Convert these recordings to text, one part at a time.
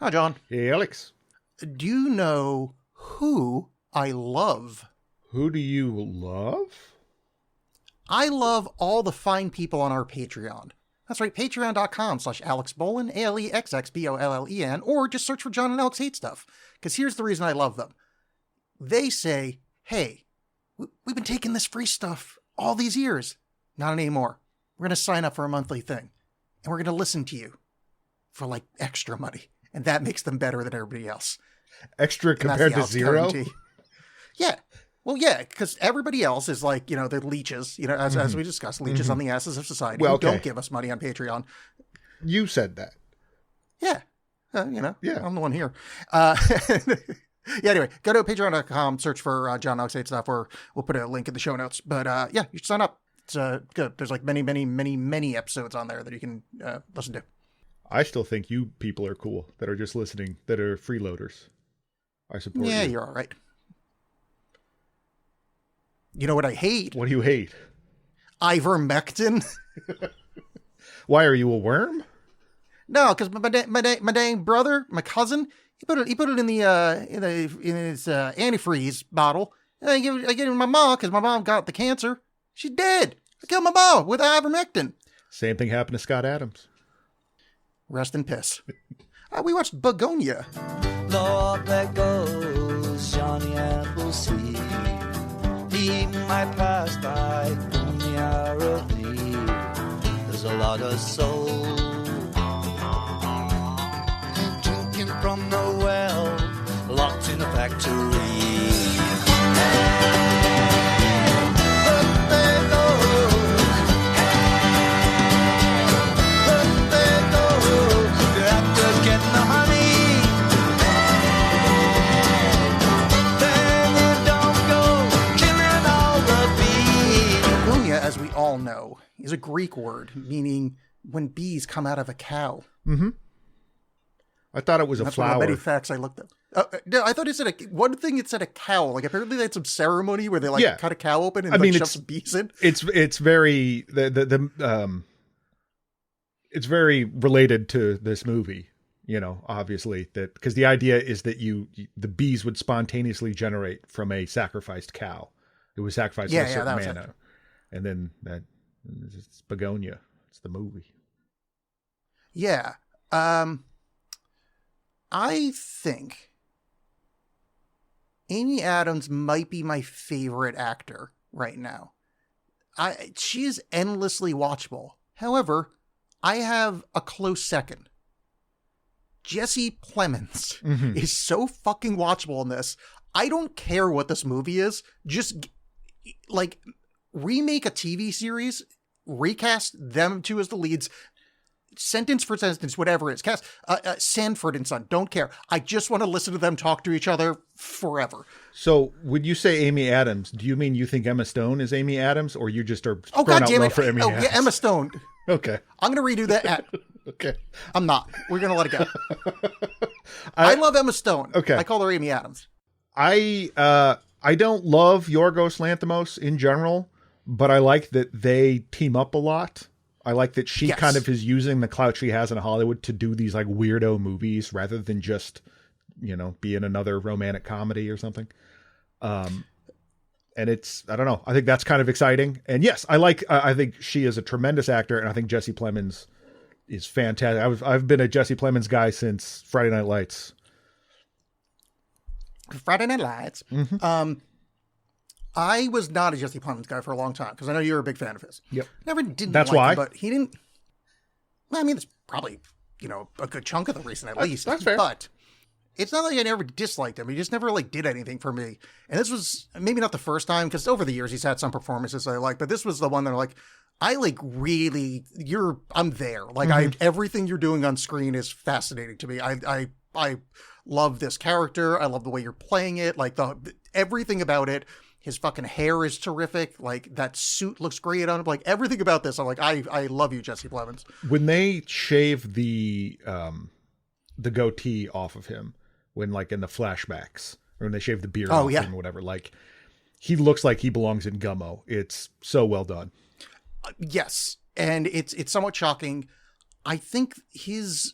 Hi, John. Hey, Alex. Do you know who I love? Who do you love? I love all the fine people on our Patreon. That's right, patreon.com/AlexBollen, ALEXXBOLLEN, or just search for John and Alex Hate Stuff. Because here's the reason I love them. They say, hey, we've been taking this free stuff all these years. Not anymore. We're going to sign up for a monthly thing. And we're going to listen to you for like extra money. And that makes them better than everybody else. Extra compared to zero? Guarantee. Yeah. Well, yeah, because everybody else is like, they're leeches, as we discussed, leeches on the asses of society who don't give us money on Patreon. You said that. Yeah. Yeah. I'm the one here. Yeah, anyway, go to patreon.com, search for John Alex Hate Stuff, or we'll put a link in the show notes. But yeah, you should sign up. It's good. There's like many episodes on there that you can listen to. I still think you people are cool that are just listening, that are freeloaders. I support you. Yeah, you're all right. You know what I hate? What do you hate? Ivermectin. Why, are you a worm? No, because my dang brother, my cousin, he put it in his antifreeze bottle. And I gave it to my mom because my mom got the cancer. She's dead. I killed my mom with ivermectin. Same thing happened to Scott Adams. Rest in piss. We watched Bugonia. Lord, there goes Johnny Appleseed. He might pass by on the hour of need. There's a lot of soul drinking from the well, locked in a factory. As we all know, is a Greek word meaning when bees come out of a cow. Mm-hmm. I thought it was a flower. One of the many facts I looked at. No, I thought it said one thing. It said a cow. Like apparently they had some ceremony where they cut a cow open and shove some bees in. It's very it's very related to this movie. Obviously that because the idea is that the bees would spontaneously generate from a sacrificed cow. It was sacrificed in a certain manner. And then it's Bugonia. It's the movie. Yeah. I think Amy Adams might be my favorite actor right now. She is endlessly watchable. However, I have a close second. Jesse Plemons is so fucking watchable in this. I don't care what this movie is. Just remake a TV series, recast them two as the leads, sentence for sentence, whatever it is. Cast Sanford and Son, don't care. I just want to listen to them talk to each other forever. So, when you say Amy Adams, do you mean you think Emma Stone is Amy Adams, or you just are throwing out damn low it. for Amy Adams? Yeah, Emma Stone. Okay. I'm going to redo that. Okay. I'm not. We're going to let it go. I love Emma Stone. Okay. I call her Amy Adams. I don't love Yorgos Lanthimos in general, but I like that they team up a lot. I like that she kind of is using the clout she has in Hollywood to do these like weirdo movies rather than just, be in another romantic comedy or something. And it's, I don't know. I think that's kind of exciting. And yes, I think she is a tremendous actor. And I think Jesse Plemons is fantastic. I've been a Jesse Plemons guy since Friday Night Lights. Mm-hmm. I was not a Jesse Plemons guy for a long time because I know you're a big fan of his. Yep. Never didn't. That's why. Him, but he didn't. Well, I mean, it's probably a good chunk of the reason at least. That's fair. But it's not like I never disliked him. He just never did anything for me. And this was maybe not the first time because over the years he's had some performances I like, but this was the one that I'm there. Everything you're doing on screen is fascinating to me. I love this character. I love the way you're playing it. Everything about it. His fucking hair is terrific. That suit looks great on him. Everything about this, I'm I love you, Jesse Plemons. When they shave the goatee off of him, when in the flashbacks, or when they shave the beard off him or whatever, he looks like he belongs in Gummo. It's so well done. Yes. And it's somewhat shocking. I think his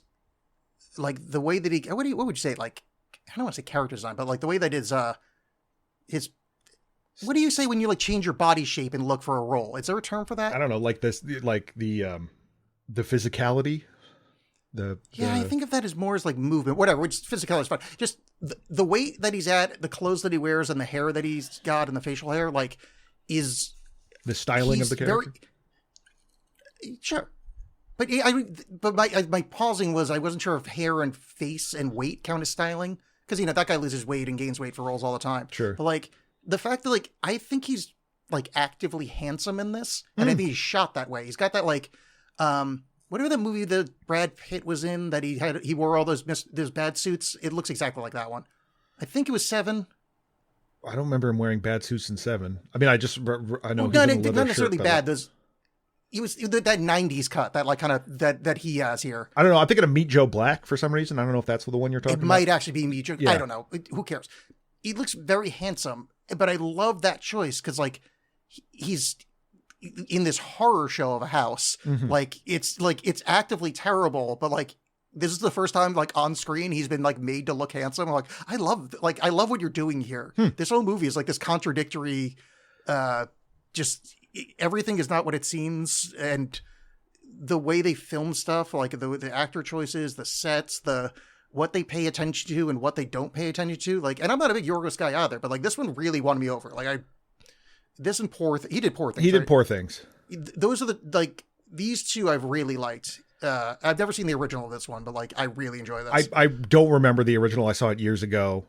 like the way that he, what would you say? Like, I don't want to say character design, but like the way that his, what do you say when you like change your body shape and look for a role? Is there a term for that? I don't know, like this, like the physicality. I think of that as more as like movement, whatever. Which physicality is fine. Just the weight that he's at, the clothes that he wears, and the hair that he's got, and the facial hair, like, is the styling of the character. Sure, but my pausing was I wasn't sure if hair and face and weight count as styling, because that guy loses weight and gains weight for roles all the time. Sure, but like the fact that like I think he's like actively handsome in this, and I think he's shot that way. He's got that like whatever the movie that Brad Pitt was in that he wore all those bad suits. It looks exactly like that one. I think it was Seven. I don't remember him wearing bad suits in Seven. I mean, I know well, not necessarily bad. Those he was that 90s cut that like kind of that he has here. I don't know. I'm thinking of Meet Joe Black for some reason. I don't know if that's the one you're talking about. It might actually be Meet Joe. Yeah. I don't know. Who cares? He looks very handsome, but I love that choice because like he's in this horror show of a house. Mm-hmm. Like it's actively terrible, but like this is the first time like on screen he's been like made to look handsome. I'm like, I love what you're doing here. This whole movie is like this contradictory, just everything is not what it seems, and the way they film stuff, like the actor choices, the sets, what they pay attention to and what they don't pay attention to. Like, and I'm not a big Yorgos guy either, but like this one really won me over. Like he did Poor Things. He did Poor Things. Those are these two I've really liked. I've never seen the original of this one, but like I really enjoy this. I don't remember the original. I saw it years ago.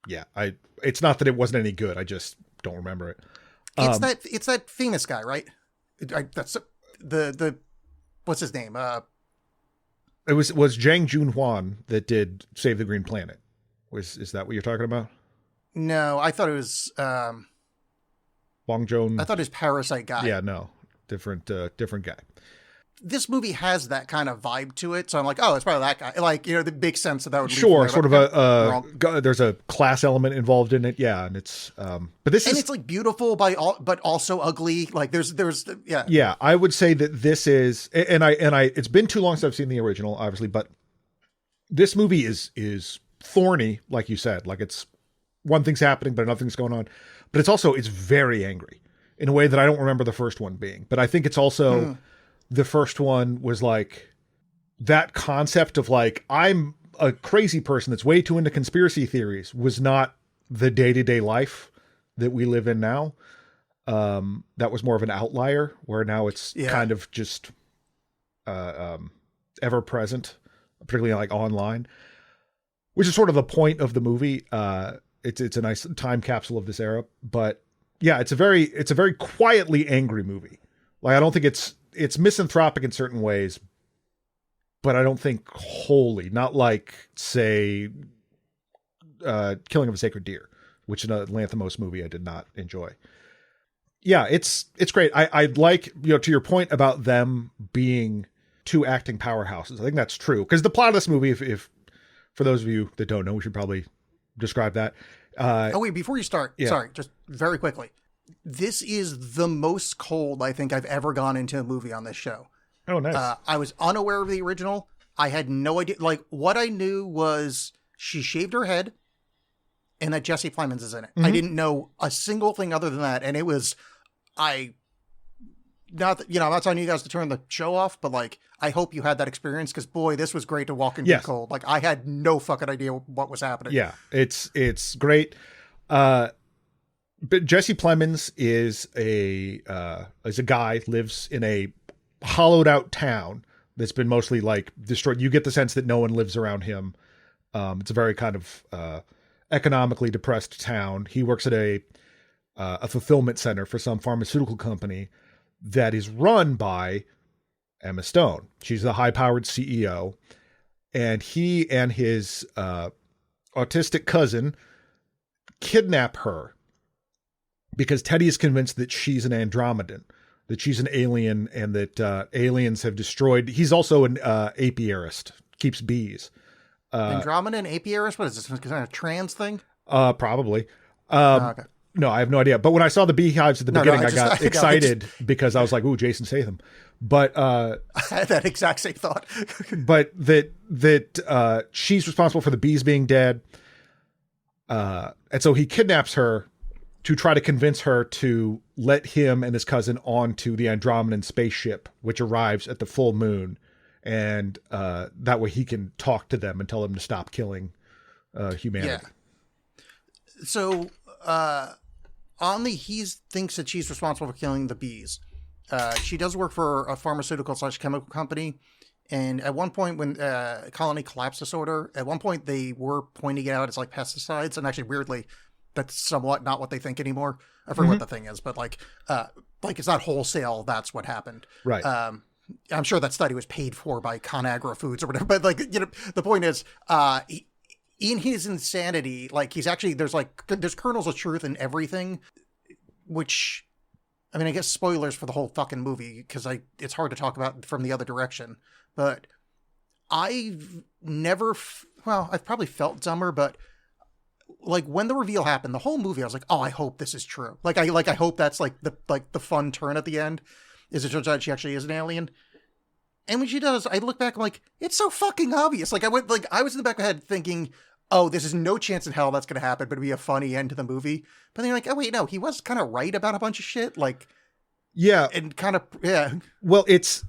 It's not that it wasn't any good. I just don't remember it. It's that famous guy, right? That's the what's his name? It was Jang Joon-hwan that did Save the Green Planet. Is that what you're talking about? No, I thought it was Bong Joon. I thought it was Parasite guy. Yeah, no, different guy. This movie has that kind of vibe to it, so I'm like, oh, it's probably that guy. Like, the big sense that would be sure, sort of there's a class element involved in it, yeah, and it's it's like beautiful but also ugly. Like there's yeah. Yeah, I would say that this is, and I it's been too long since I've seen the original, obviously, but this movie is thorny, like you said. Like it's one thing's happening, but nothing's going on. But it's very angry in a way that I don't remember the first one being. But I think it's also the first one was like that concept of like, I'm a crazy person that's way too into conspiracy theories was not the day-to-day life that we live in now. That was more of an outlier where now it's kind of just ever present, particularly like online, which is sort of the point of the movie. It's a nice time capsule of this era, but yeah, it's a very quietly angry movie. Like I don't think it's misanthropic in certain ways, but I don't think wholly, not like say Killing of a Sacred Deer, which is a Lanthimos movie I did not enjoy. Yeah, it's great. I like, to your point about them being two acting powerhouses. I think that's true. Because the plot of this movie, if for those of you that don't know, we should probably describe that. Wait, before you start, sorry, just very quickly. This is the most cold I think I've ever gone into a movie on this show. Oh, nice. I was unaware of the original. I had no idea. Like, what I knew was she shaved her head and that Jesse Plemons is in it. Mm-hmm. I didn't know a single thing other than that. And it was, I'm not telling you guys to turn the show off, but like, I hope you had that experience because boy, this was great to walk into cold. Like I had no fucking idea what was happening. Yeah, it's great. But Jesse Plemons is a guy, lives in a hollowed out town that's been mostly like destroyed. You get the sense that no one lives around him. It's a very kind of economically depressed town. He works at a fulfillment center for some pharmaceutical company that is run by Emma Stone. She's the high-powered CEO, and he and his autistic cousin kidnap her because Teddy is convinced that she's an Andromedan, that she's an alien, and that aliens have destroyed. He's also an apiarist, keeps bees. Andromedan, apiarist? What is this? Some kind of trans thing? Probably. Okay. No, I have no idea. But when I saw the beehives at the beginning, I got excited because I was like, "Ooh, Jason Statham." But I had that exact same thought. but that she's responsible for the bees being dead, and so he kidnaps her to try to convince her to let him and his cousin onto the Andromedan spaceship, which arrives at the full moon, and that way he can talk to them and tell them to stop killing humanity. Yeah. So he thinks that she's responsible for killing the bees. She does work for a pharmaceutical/chemical company. And at one point when colony collapse disorder, at one point they were pointing it out as like pesticides. And actually, weirdly, that's somewhat not what they think anymore. I forget what the thing is, but like it's not wholesale. That's what happened. Right. I'm sure that study was paid for by ConAgra Foods or whatever. But like, the point is, in his insanity, like there's kernels of truth in everything, which, I mean, I guess spoilers for the whole fucking movie because it's hard to talk about from the other direction. But I've never, I've probably felt dumber, but like when the reveal happened, the whole movie, I was like, oh, I hope this is true. I hope that's like the fun turn at the end is it turns out she actually is an alien. And when she does, I look back, I'm like, it's so fucking obvious. Like I was in the back of my head thinking, oh, this is no chance in hell that's going to happen, but it'd be a funny end to the movie. But then you're like, oh wait, no, he was kind of right about a bunch of shit. Like, yeah. And kind of, yeah. Well, it's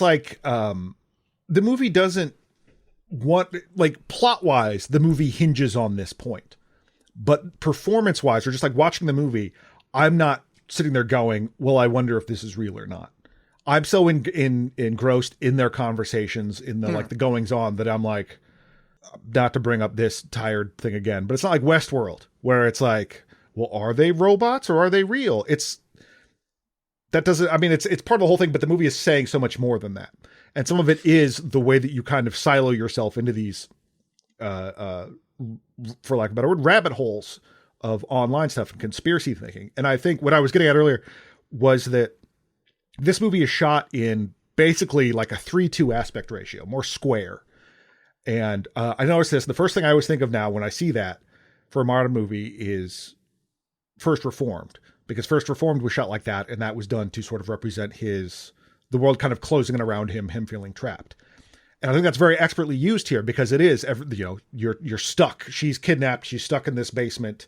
like, the movie doesn't want, like, plot wise, the movie hinges on this point, but performance wise, or just like watching the movie, I'm not sitting there going, well, I wonder if this is real or not. I'm so engrossed in their conversations, in the like the goings on, that I'm like, not to bring up this tired thing again, but it's not like Westworld where it's like, well, are they robots or are they real? It's part of the whole thing, but the movie is saying so much more than that. And some of it is the way that you kind of silo yourself into these, for lack of a better word, rabbit holes of online stuff and conspiracy thinking. And I think what I was getting at earlier was that this movie is shot in basically like a 3:2 aspect ratio, more square. And I noticed this. The first thing I always think of now when I see that for a modern movie is First Reformed, because First Reformed was shot like that, and that was done to sort of represent the world kind of closing in around him feeling trapped. And I think that's very expertly used here because it is, you're stuck. She's kidnapped. She's stuck in this basement.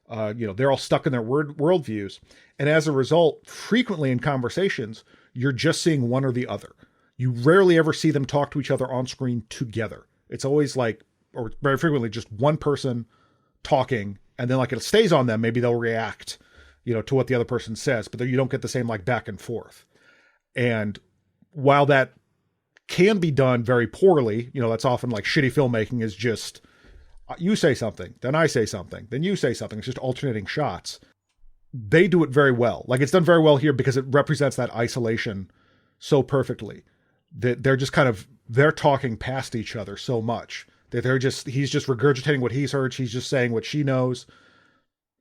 They're all stuck in their worldviews. And as a result, frequently in conversations, you're just seeing one or the other. You rarely ever see them talk to each other on screen together. It's always like, or very frequently, just one person talking, and then like it stays on them. Maybe they'll react, to what the other person says, but you don't get the same like back and forth. And while that can be done very poorly, that's often like shitty filmmaking is just, you say something, then I say something, then you say something. It's just alternating shots. They do it very well. Like it's done very well here because it represents that isolation so perfectly that they're talking past each other so much that he's just regurgitating what he's heard. She's just saying what she knows,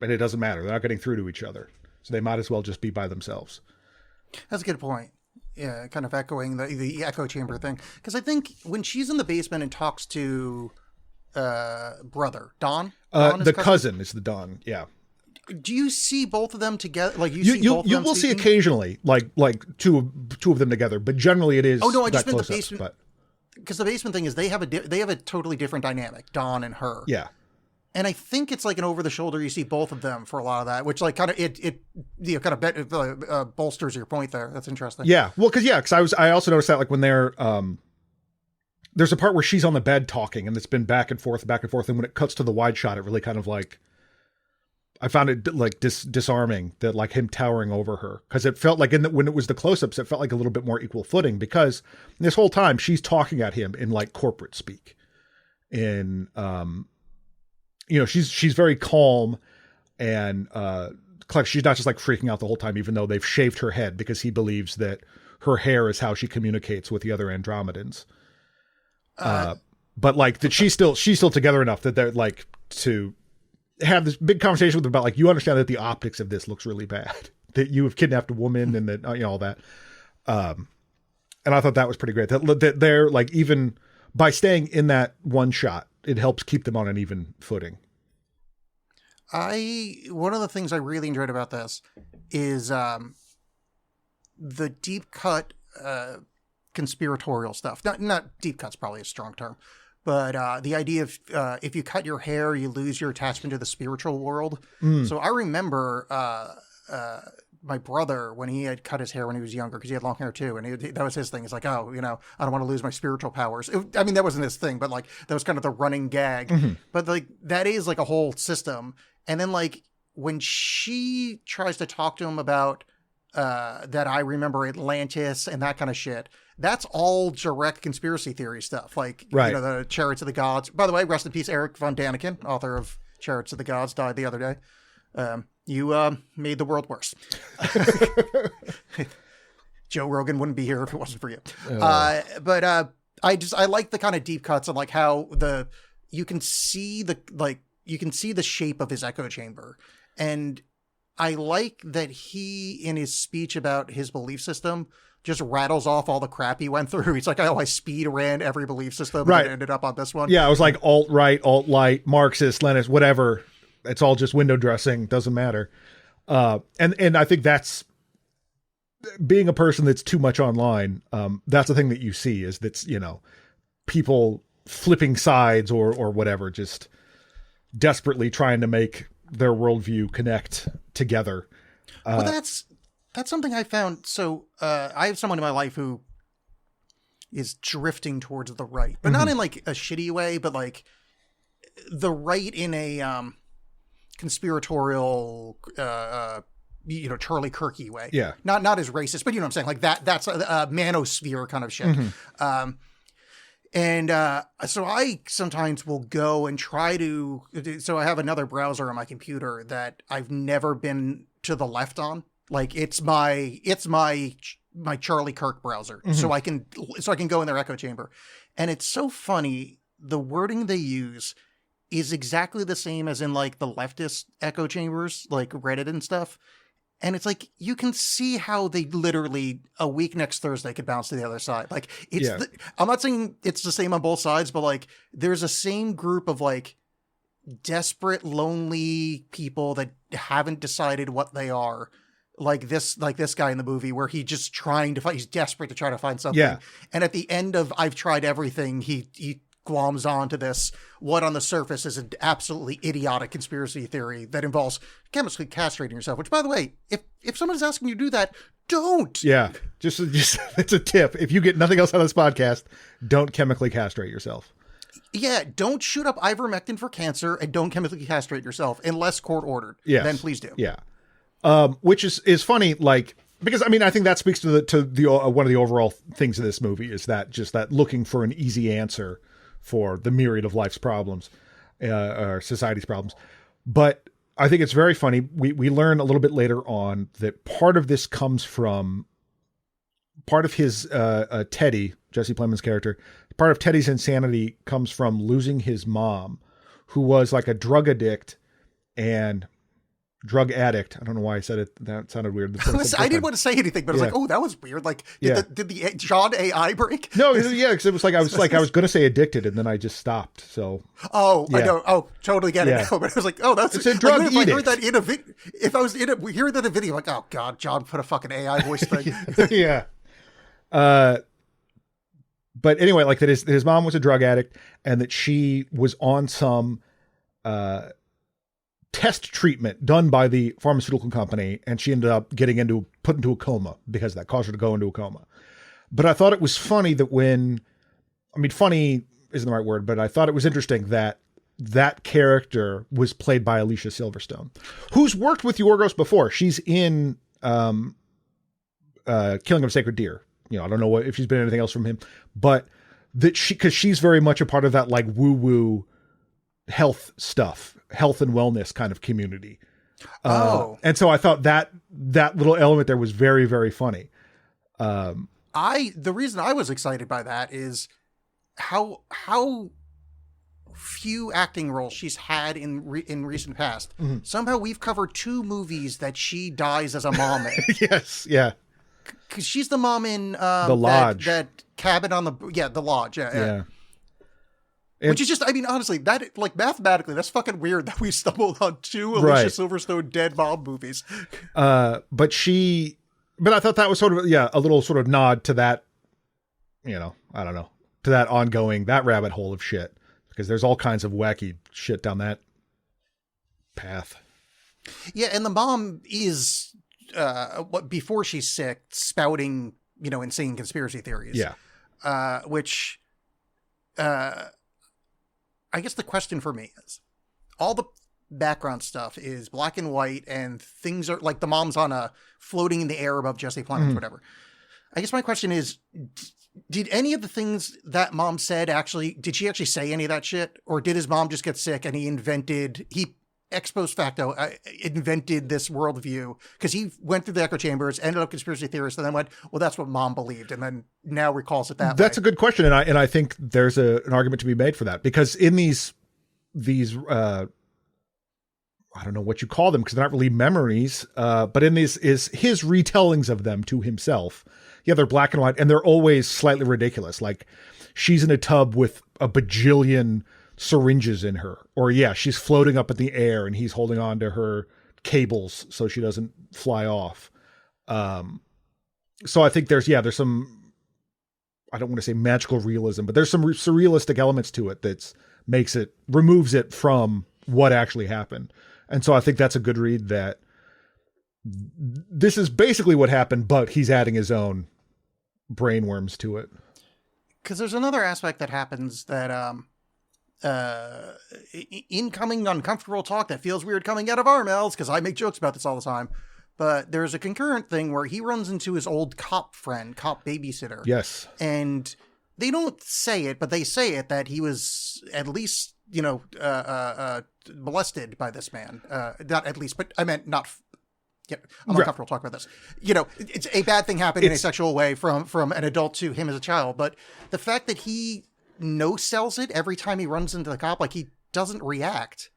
and it doesn't matter. They're not getting through to each other. So they might as well just be by themselves. That's a good point. Yeah, kind of echoing the echo chamber thing. Because I think when she's in the basement and talks to brother, Don? The cousin is the Don, yeah. Do you see both of them together? Like you will see occasionally, like two of them together, but generally it is. Oh no, I just meant the basement. Because the basement thing is they have a totally different dynamic, Don and her. Yeah. And I think it's like an over the shoulder. You see both of them for a lot of that, which like kind of bolsters your point there. That's interesting. Yeah. Well, because I also noticed that like when they're there's a part where she's on the bed talking and it's been back and forth, and when it cuts to the wide shot, it really kind of like, I found it like disarming that like him towering over her, because it felt like when it was the close-ups, it felt like a little bit more equal footing, because this whole time she's talking at him in like corporate speak, in she's very calm and she's not just like freaking out the whole time, even though they've shaved her head because he believes that her hair is how she communicates with the other Andromedans. But like that she's still together enough that they're like to have this big conversation with them about like, you understand that the optics of this looks really bad, that you have kidnapped a woman and that, all that. And I thought that was pretty great that they're like, even by staying in that one shot, it helps keep them on an even footing. One of the things I really enjoyed about this is the deep cut conspiratorial stuff. Not deep cut's probably a strong term, but the idea of if you cut your hair, you lose your attachment to the spiritual world. So I remember my brother, when he had cut his hair when he was younger, because he had long hair too, and that was his thing. It's like, oh, I don't want to lose my spiritual powers. That wasn't his thing, but like that was kind of the running gag. But like that is like a whole system. And then like when she tries to talk to him about that, I remember Atlantis and that kind of shit. That's all direct conspiracy theory stuff. Like, the Chariots of the Gods. By the way, rest in peace, Eric von Daniken, author of Chariots of the Gods, died the other day. You made the world worse. Joe Rogan wouldn't be here if it wasn't for you. But I like the kind of deep cuts and like how you can see the shape of his echo chamber. And I like that he, in his speech about his belief system, just rattles off all the crap he went through. He's like, I speed ran every belief system and ended up on this one. Yeah, I was like alt-right, alt-light, Marxist, Leninist, whatever. It's all just window dressing. Doesn't matter. And I think that's being a person that's too much online. That's the thing that you see is that's, people flipping sides or whatever, just desperately trying to make their worldview connect together. Well, that's something I found. So I have someone in my life who is drifting towards the right, but not in like a shitty way, but like the right in a conspiratorial, Charlie Kirky way. Yeah. Not as racist, but you know what I'm saying? Like that's a manosphere kind of shit. So I sometimes will go and try to, so I have another browser on my computer that I've never been to the left on. Like it's my Charlie Kirk browser. So I can go in their echo chamber. And it's so funny. The wording they use is exactly the same as in like the leftist echo chambers, like Reddit and stuff. And it's like, you can see how they literally a week next Thursday could bounce to the other side. Like I'm not saying it's the same on both sides, but like there's a same group of like desperate, lonely people that haven't decided what they are. Like this guy in the movie where he's just trying to find, he's desperate to try to find something. Yeah. And at the end of I've tried everything, he gloms onto this, what on the surface is an absolutely idiotic conspiracy theory that involves chemically castrating yourself, which by the way, if someone's asking you to do that, don't. Yeah. Just it's a tip. If you get nothing else out of this podcast, don't chemically castrate yourself. Yeah. Don't shoot up ivermectin for cancer and don't chemically castrate yourself unless court ordered. Yes. Then please do. Yeah. Which is funny, like, because I mean, I think that speaks to the one of the overall things of this movie is that just that looking for an easy answer for the myriad of life's problems, or society's problems. But I think it's very funny. We learn a little bit later on that part of this comes from part of his, Teddy, Jesse Plemons' character, part of Teddy's insanity comes from losing his mom, who was like a drug addict and drug addict. I don't know why I said it. That sounded weird. I didn't want to say anything, but I was like, oh, that was weird. Like, did the John AI break? No, yeah, because it was like I was going to say addicted, and then I just stopped. So I know. Oh, totally get it now. But I was like, oh, that's it's a drug like, addict. If I heard that in a if I was hearing that in a video, like, oh god, John put a fucking AI voice thing. Yeah. But anyway, like that his mom was a drug addict, and that she was on some test treatment done by the pharmaceutical company, and she ended up getting put into a coma because that caused her to go into a coma. But I thought it was funny that funny isn't the right word, but I thought it was interesting that character was played by Alicia Silverstone, who's worked with Yorgos before. She's in Killing of a Sacred Deer. I don't know if she's been in anything else from him, but because she's very much a part of that like woo-woo health stuff, health and wellness kind of community. And so I thought that little element there was very, very funny. The reason I was excited by that is how few acting roles she's had in recent past. Mm-hmm. Somehow we've covered 2 movies that she dies as a mom in. Yes. Yeah. Cause she's the mom in The Lodge, that cabin on the Lodge. Yeah. Which is just, I mean, honestly, that, like, mathematically, that's fucking weird that we stumbled on 2 Alicia Silverstone dead mom movies. But I thought that was sort of, a little sort of nod to that, I don't know, to that ongoing, that rabbit hole of shit. Because there's all kinds of wacky shit down that path. Yeah, and the mom is, before she's sick, spouting, insane conspiracy theories. Yeah. Which, I guess the question for me is, all the background stuff is black and white, and things are, like, the mom's floating in the air above Jesse Plemons, whatever. I guess my question is, did any of the things that mom said did she actually say any of that shit? Or did his mom just get sick and he ex post facto invented this worldview? Because he went through the echo chambers, ended up conspiracy theorist, and then went, well, that's what mom believed, and then now recalls it that way. That's a good question, and I think there's an argument to be made for that, because in these I don't know what you call them, because they're not really memories, but in these is his retellings of them to himself. Yeah, they're black and white, and they're always slightly ridiculous. Like, she's in a tub with a bajillion syringes in her, or she's floating up in the air and he's holding on to her cables so she doesn't fly off. So I think there's some, I don't want to say magical realism, but there's some surrealistic elements to it that removes it from what actually happened. And so I think that's a good read, that this is basically what happened, but he's adding his own brainworms to it. Because there's another aspect that happens that incoming uncomfortable talk that feels weird coming out of our mouths, because I make jokes about this all the time, but there's a concurrent thing where he runs into his old cop babysitter. Yes. And they don't say it, but they say it, that he was at least, molested by this man. Not at least, but I meant not. Yeah, I'm uncomfortable talking about this. It's a bad thing happened in a sexual way from an adult to him as a child. But the fact that he no-sells it every time he runs into the cop, like, he doesn't react.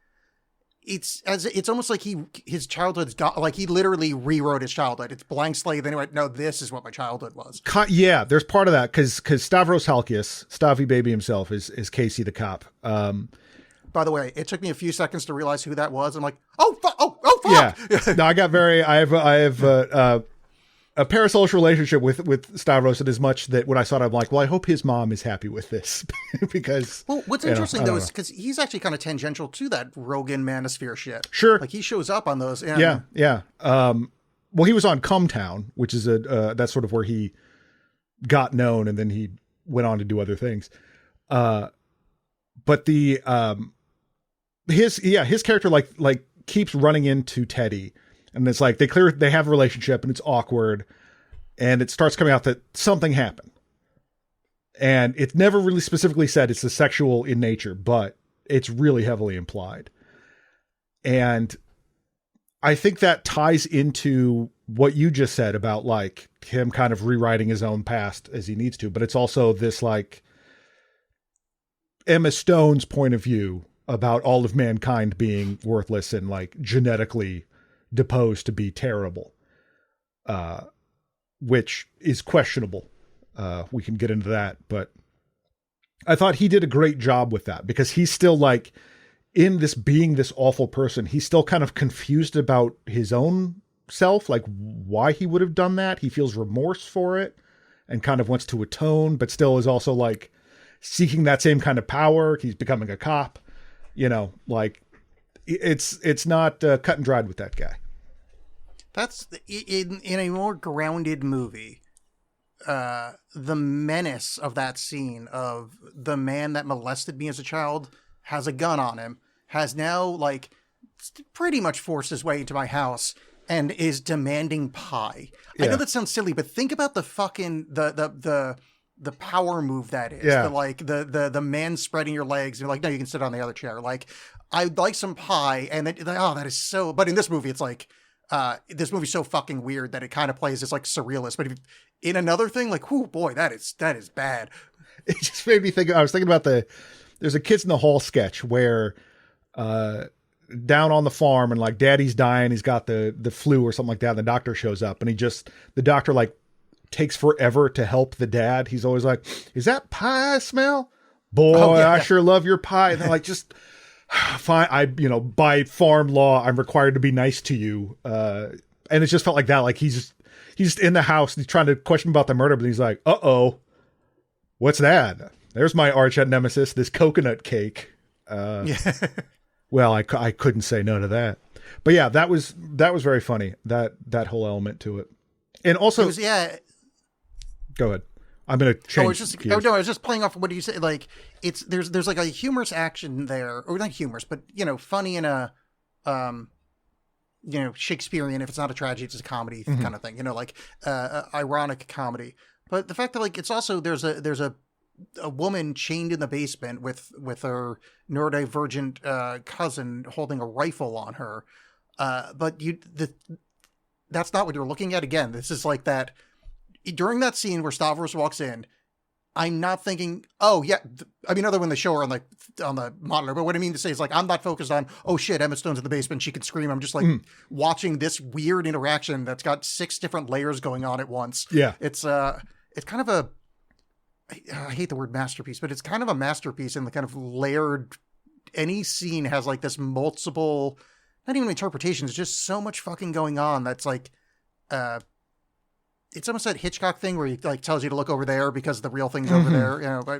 It's almost like his childhood's gone. Like, he literally rewrote his childhood. It's blank slate. Then he went, no, this is what my childhood was. Yeah, there's part of that, because Stavros Halkias, Stavy Baby himself, is Casey the cop. By the way, it took me a few seconds to realize who that was. I'm like, oh fuck! Yeah. No, I have a parasocial relationship with Stavros, in as much that when I saw it, I'm like, well, I hope his mom is happy with this. Because, well, what's interesting though is because he's actually kind of tangential to that Rogan manosphere shit. Sure. Like, he shows up on those. Yeah. Well, he was on Cumtown, which is that's sort of where he got known, and then he went on to do other things. But his character like keeps running into Teddy, and it's like they have a relationship, and it's awkward, and it starts coming out that something happened, and it's never really specifically said it's the sexual in nature, but it's really heavily implied. And I think that ties into what you just said about, like, him kind of rewriting his own past as he needs to, but it's also this, like, Emma Stone's point of view about all of mankind being worthless and, like, genetically deposed to be terrible, which is questionable. We can get into that, but I thought he did a great job with that, because he's still, like, in this being this awful person, he's still kind of confused about his own self, like why he would have done that. He feels remorse for it and kind of wants to atone, but still is also, like, seeking that same kind of power. He's becoming a cop, like, it's not cut and dried with that guy. That's in a more grounded movie. The menace of that scene of the man that molested me as a child has a gun on him, has now, like, pretty much forced his way into my house and is demanding pie. Yeah. I know that sounds silly, but think about the fucking the power move that is. Yeah. The man spreading your legs and you're like, no, you can sit on the other chair. Like, I'd like some pie, and then, oh, that is so. But in this movie, it's like, this movie's so fucking weird that it kind of plays as, like, surrealist. But in another thing, like, oh boy, that is bad. It just made me think. I was thinking about there's a Kids in the Hall sketch where down on the farm, and, like, daddy's dying, he's got the flu or something like that, and the doctor shows up, and the doctor, like, takes forever to help the dad. He's always like, is that pie I smell? boy, I sure love your pie. And they're like, just fine. By farm law, I'm required to be nice to you. And it just felt like that. Like he's just in the house and he's trying to question about the murder, but he's like, what's that? There's my arch nemesis, this coconut cake. Well, I couldn't say no to that. But yeah, that was very funny. That whole element to it. And also, go ahead. I'm going to change. I was just playing off of what you say. Like there's like a humorous action there, or not humorous, but funny in a, Shakespearean. If it's not a tragedy, it's a comedy kind of thing. Like ironic comedy. But the fact that like it's also there's a woman chained in the basement with her neurodivergent cousin holding a rifle on her. But that's not what you're looking at. Again, this is like that during that scene where Stavros walks in. I'm not thinking, oh yeah. Other when they show her on the monitor, but what I mean to say is like, I'm not focused on, oh shit, Emma Stone's in the basement, she can scream. I'm just like watching this weird interaction that's got 6 different layers going on at once. Yeah. It's kind of I hate the word masterpiece, but it's kind of a masterpiece in the kind of layered, any scene has like this multiple, not even interpretations, just so much fucking going on. That's like, it's almost that Hitchcock thing where he like tells you to look over there because the real thing's over there, by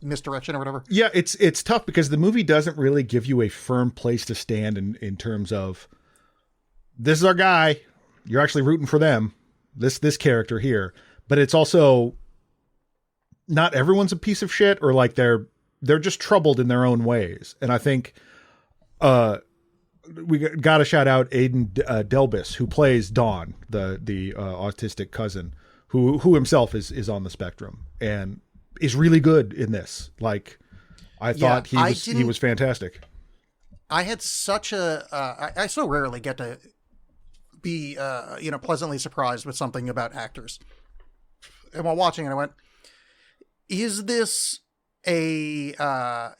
misdirection or whatever. Yeah. It's tough because the movie doesn't really give you a firm place to stand in terms of this is our guy. You're actually rooting for them. This character here, but it's also not everyone's a piece of shit or like they're just troubled in their own ways. And I think, we got to shout out Aidan Delbis, who plays Dawn, the autistic cousin, who himself is on the spectrum and is really good in this. Like, I thought he was fantastic. I had such I so rarely get to be pleasantly surprised with something about actors. And while watching it, I went, is this a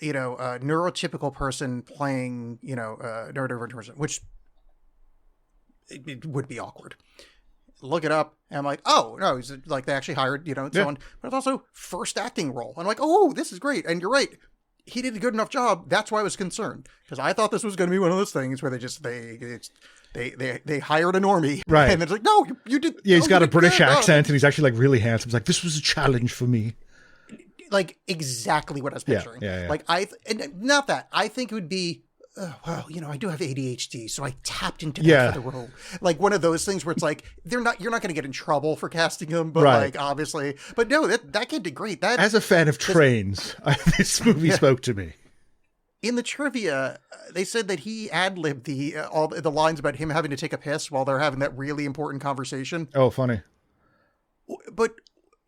neurotypical person playing neurodivergent person, which it would be awkward. Look it up and I'm like, oh no, he's like they actually hired someone, but it's also first acting role. I'm like, oh, this is great. And you're right, he did a good enough job. That's why I was concerned, because I thought this was going to be one of those things where they hired a normie, right? And it's like, no, you did. Yeah, he's got a British accent and he's actually like really handsome. It's like, this was a challenge for me. Like exactly what I was picturing. Yeah. Like I think it would be, I do have ADHD, so I tapped into that for the role. Like one of those things where it's like, you're not going to get in trouble for casting him, but like obviously, but no, that kid did great. That as a fan of trains, this movie spoke to me. In the trivia, they said that he ad-libbed all the lines about him having to take a piss while they're having that really important conversation. Oh, funny. But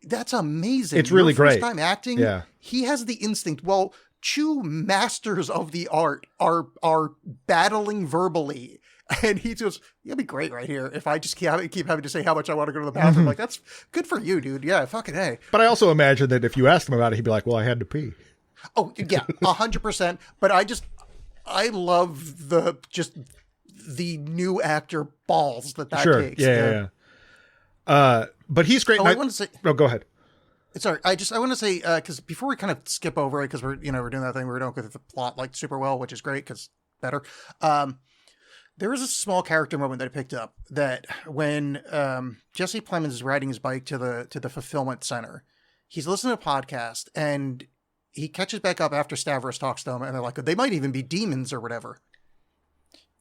that's amazing. It's really great. First time acting. Yeah. He has the instinct. Well, 2 masters of the art are battling verbally. And he goes, it'll be great right here if I just keep having to say how much I want to go to the bathroom. Like, that's good for you, dude. Yeah, fucking A. But I also imagine that if you asked him about it, he'd be like, well, I had to pee. Oh, yeah, 100%. But I love the new actor balls that takes. Yeah. But he's great. I want to say. Oh, go ahead. Sorry, I want to say because before we kind of skip over it, because we're doing that thing where we don't go through the plot like super well, which is great because better. There is a small character moment that I picked up that when Jesse Plemons is riding his bike to the fulfillment center, he's listening to a podcast and he catches back up after Stavros talks to him, and they're like, they might even be demons or whatever.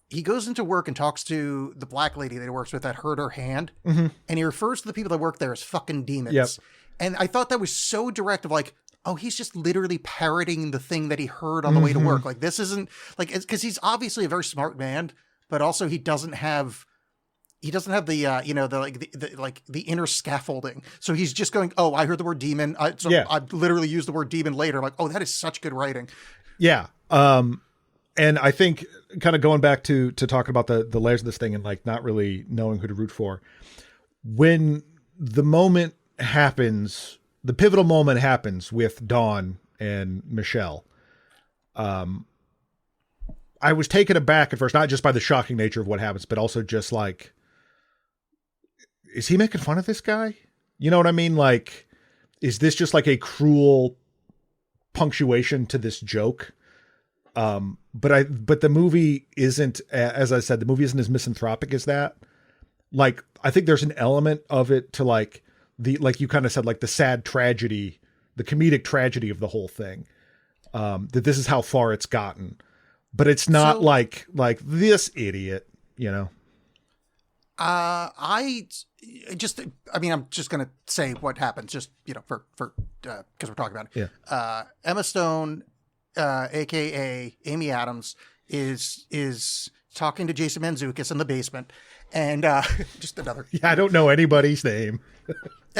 He goes into work and talks to the black lady that he works with that hurt her hand. And he refers to the people that work there as fucking demons. Yep. And I thought that was so direct of like, oh, he's just literally parroting the thing that he heard on the way to work. Like this isn't like, because he's obviously a very smart man, but also he doesn't have the, the inner scaffolding. So he's just going, oh, I heard the word demon. I literally used the word demon later. I'm like, oh, that is such good writing. Yeah. And I think kind of going back to talking about the layers of this thing and like not really knowing who to root for, when the moment happens, the pivotal moment happens with Dawn and Michelle. I was taken aback at first, not just by the shocking nature of what happens, but also just like, is he making fun of this guy? You know what I mean? Like, is this just like a cruel punctuation to this joke. But the movie isn't, as I said, the movie isn't as misanthropic as that. Like, I think there's an element of it to like you kind of said, like the sad tragedy, the comedic tragedy of the whole thing. That this is how far it's gotten, but it's not like this idiot, you know? I'm just going to say what happens just, you know, for cause we're talking about it. Yeah. Emma Stone, AKA Amy Adams is talking to Jason Mantzoukas in the basement, and just another. Yeah, I don't know anybody's name.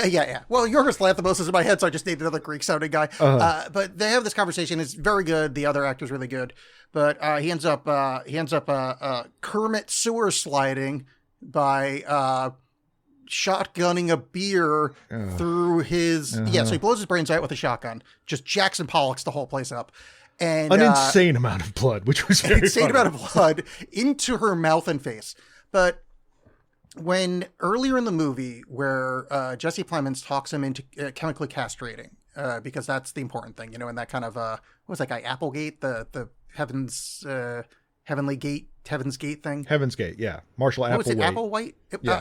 Yeah. Well, Yorgos Lanthimos is in my head, so I just named another Greek-sounding guy. But they have this conversation. It's very good. The other actor's really good, but he ends up Kermit sewer sliding by shotgunning a beer through his. So he blows his brains out with a shotgun. Just Jackson Pollocks the whole place up. And an insane amount of blood, which was very insane funny. amount of blood into her mouth and face. But when earlier in the movie where Jesse Plemons talks him into chemically castrating, because that's the important thing, you know, in that kind of what was that guy, Applegate, the Heaven's Gate thing. Heaven's Gate, yeah. Marshall Applewhite. Was it Applewhite?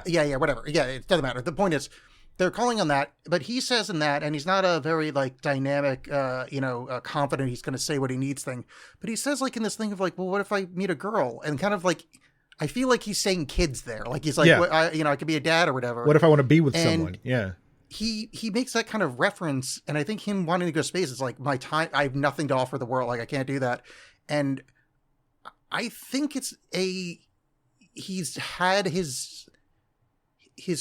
Yeah, whatever. Yeah, it doesn't matter. The point is, they're calling on that, but he says in that, and he's not a very like dynamic, confident he's going to say what he needs thing, but he says like in this thing of like, well, what if I meet a girl? And kind of like, I feel like he's saying kids there. Like he's like, I could be a dad or whatever. What if I want to be with someone? Yeah. He makes that kind of reference, and I think him wanting to go to space is like, my time, I have nothing to offer the world. Like I can't do that. And I think he's had his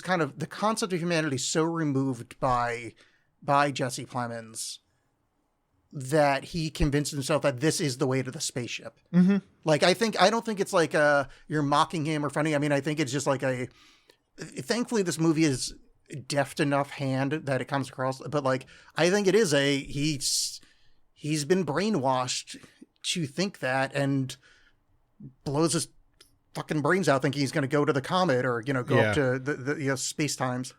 kind of the concept of humanity so removed by Jesse Plemons that he convinced himself that this is the way to the spaceship. Mm-hmm. Like, I don't think it's like you're mocking him or funny. I mean, I think it's just like thankfully this movie is deft enough hand that it comes across, but like, I think it is he's been brainwashed to think that and blows his fucking brains out thinking he's going to go to the comet or, you know, go up to the space times.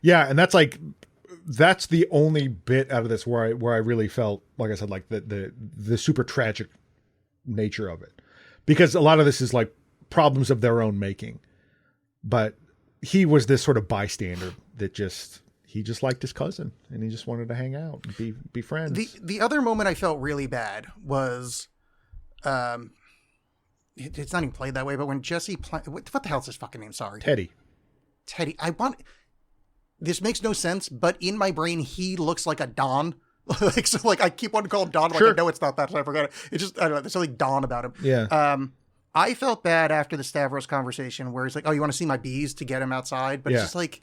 Yeah. And that's the only bit out of this where I really felt, like I said, like the super tragic nature of it, because a lot of this is like problems of their own making, but he was this sort of bystander that he just liked his cousin and he just wanted to hang out and be friends. The other moment I felt really bad was, it's not even played that way, but when Jesse what the hell's his fucking name? Sorry. Teddy. This makes no sense, but in my brain, he looks like a Don. like I keep wanting to call him Don. Like, sure. I know it's not that, so I forgot it. It's just, I don't know, there's something Don about him. Yeah. I felt bad after the Stavros conversation where he's like, oh, you want to see my bees, to get him outside? But it's just like,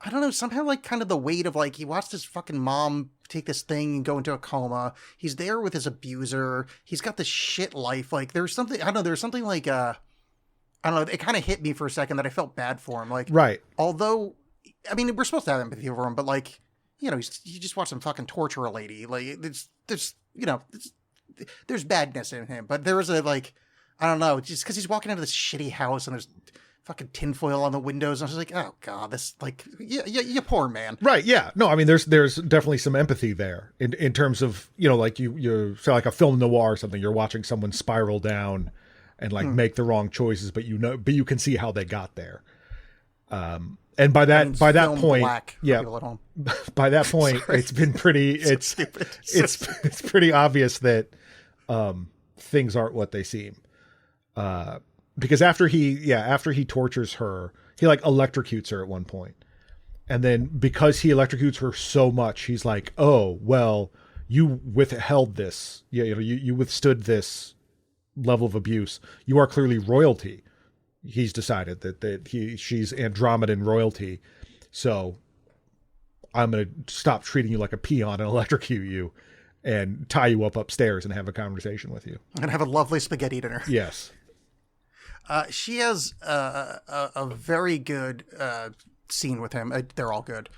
I don't know, somehow like kind of the weight of like, he watched his fucking mom take this thing and go into a coma. He's there with his abuser. He's got this shit life. Like there's something, I don't know, there's something like, I don't know, it kind of hit me for a second that I felt bad for him. Like, right. Although, I mean, we're supposed to have empathy for him, but like, you know, you just watch him fucking torture a lady. Like there's badness in him, but there is a like, I don't know, just because he's walking into this shitty house and there's fucking tinfoil on the windows. And I was like, oh God, this like, you poor man. Right. Yeah. No, I mean, there's definitely some empathy there in terms of, you know, like you say like a film noir or something, you're watching someone spiral down and like make the wrong choices, but you can see how they got there. And by that point, by that point, it's been pretty, it's pretty obvious that, things aren't what they seem. Because after he tortures her, he like electrocutes her at one point. And then because he electrocutes her so much, he's like, oh, well, you withheld this. You withstood this level of abuse. You are clearly royalty. He's decided that she's Andromedan royalty. So I'm going to stop treating you like a peon and electrocute you and tie you up upstairs and have a conversation with you. And have a lovely spaghetti dinner. Yes. She has a very good scene with him. They're all good.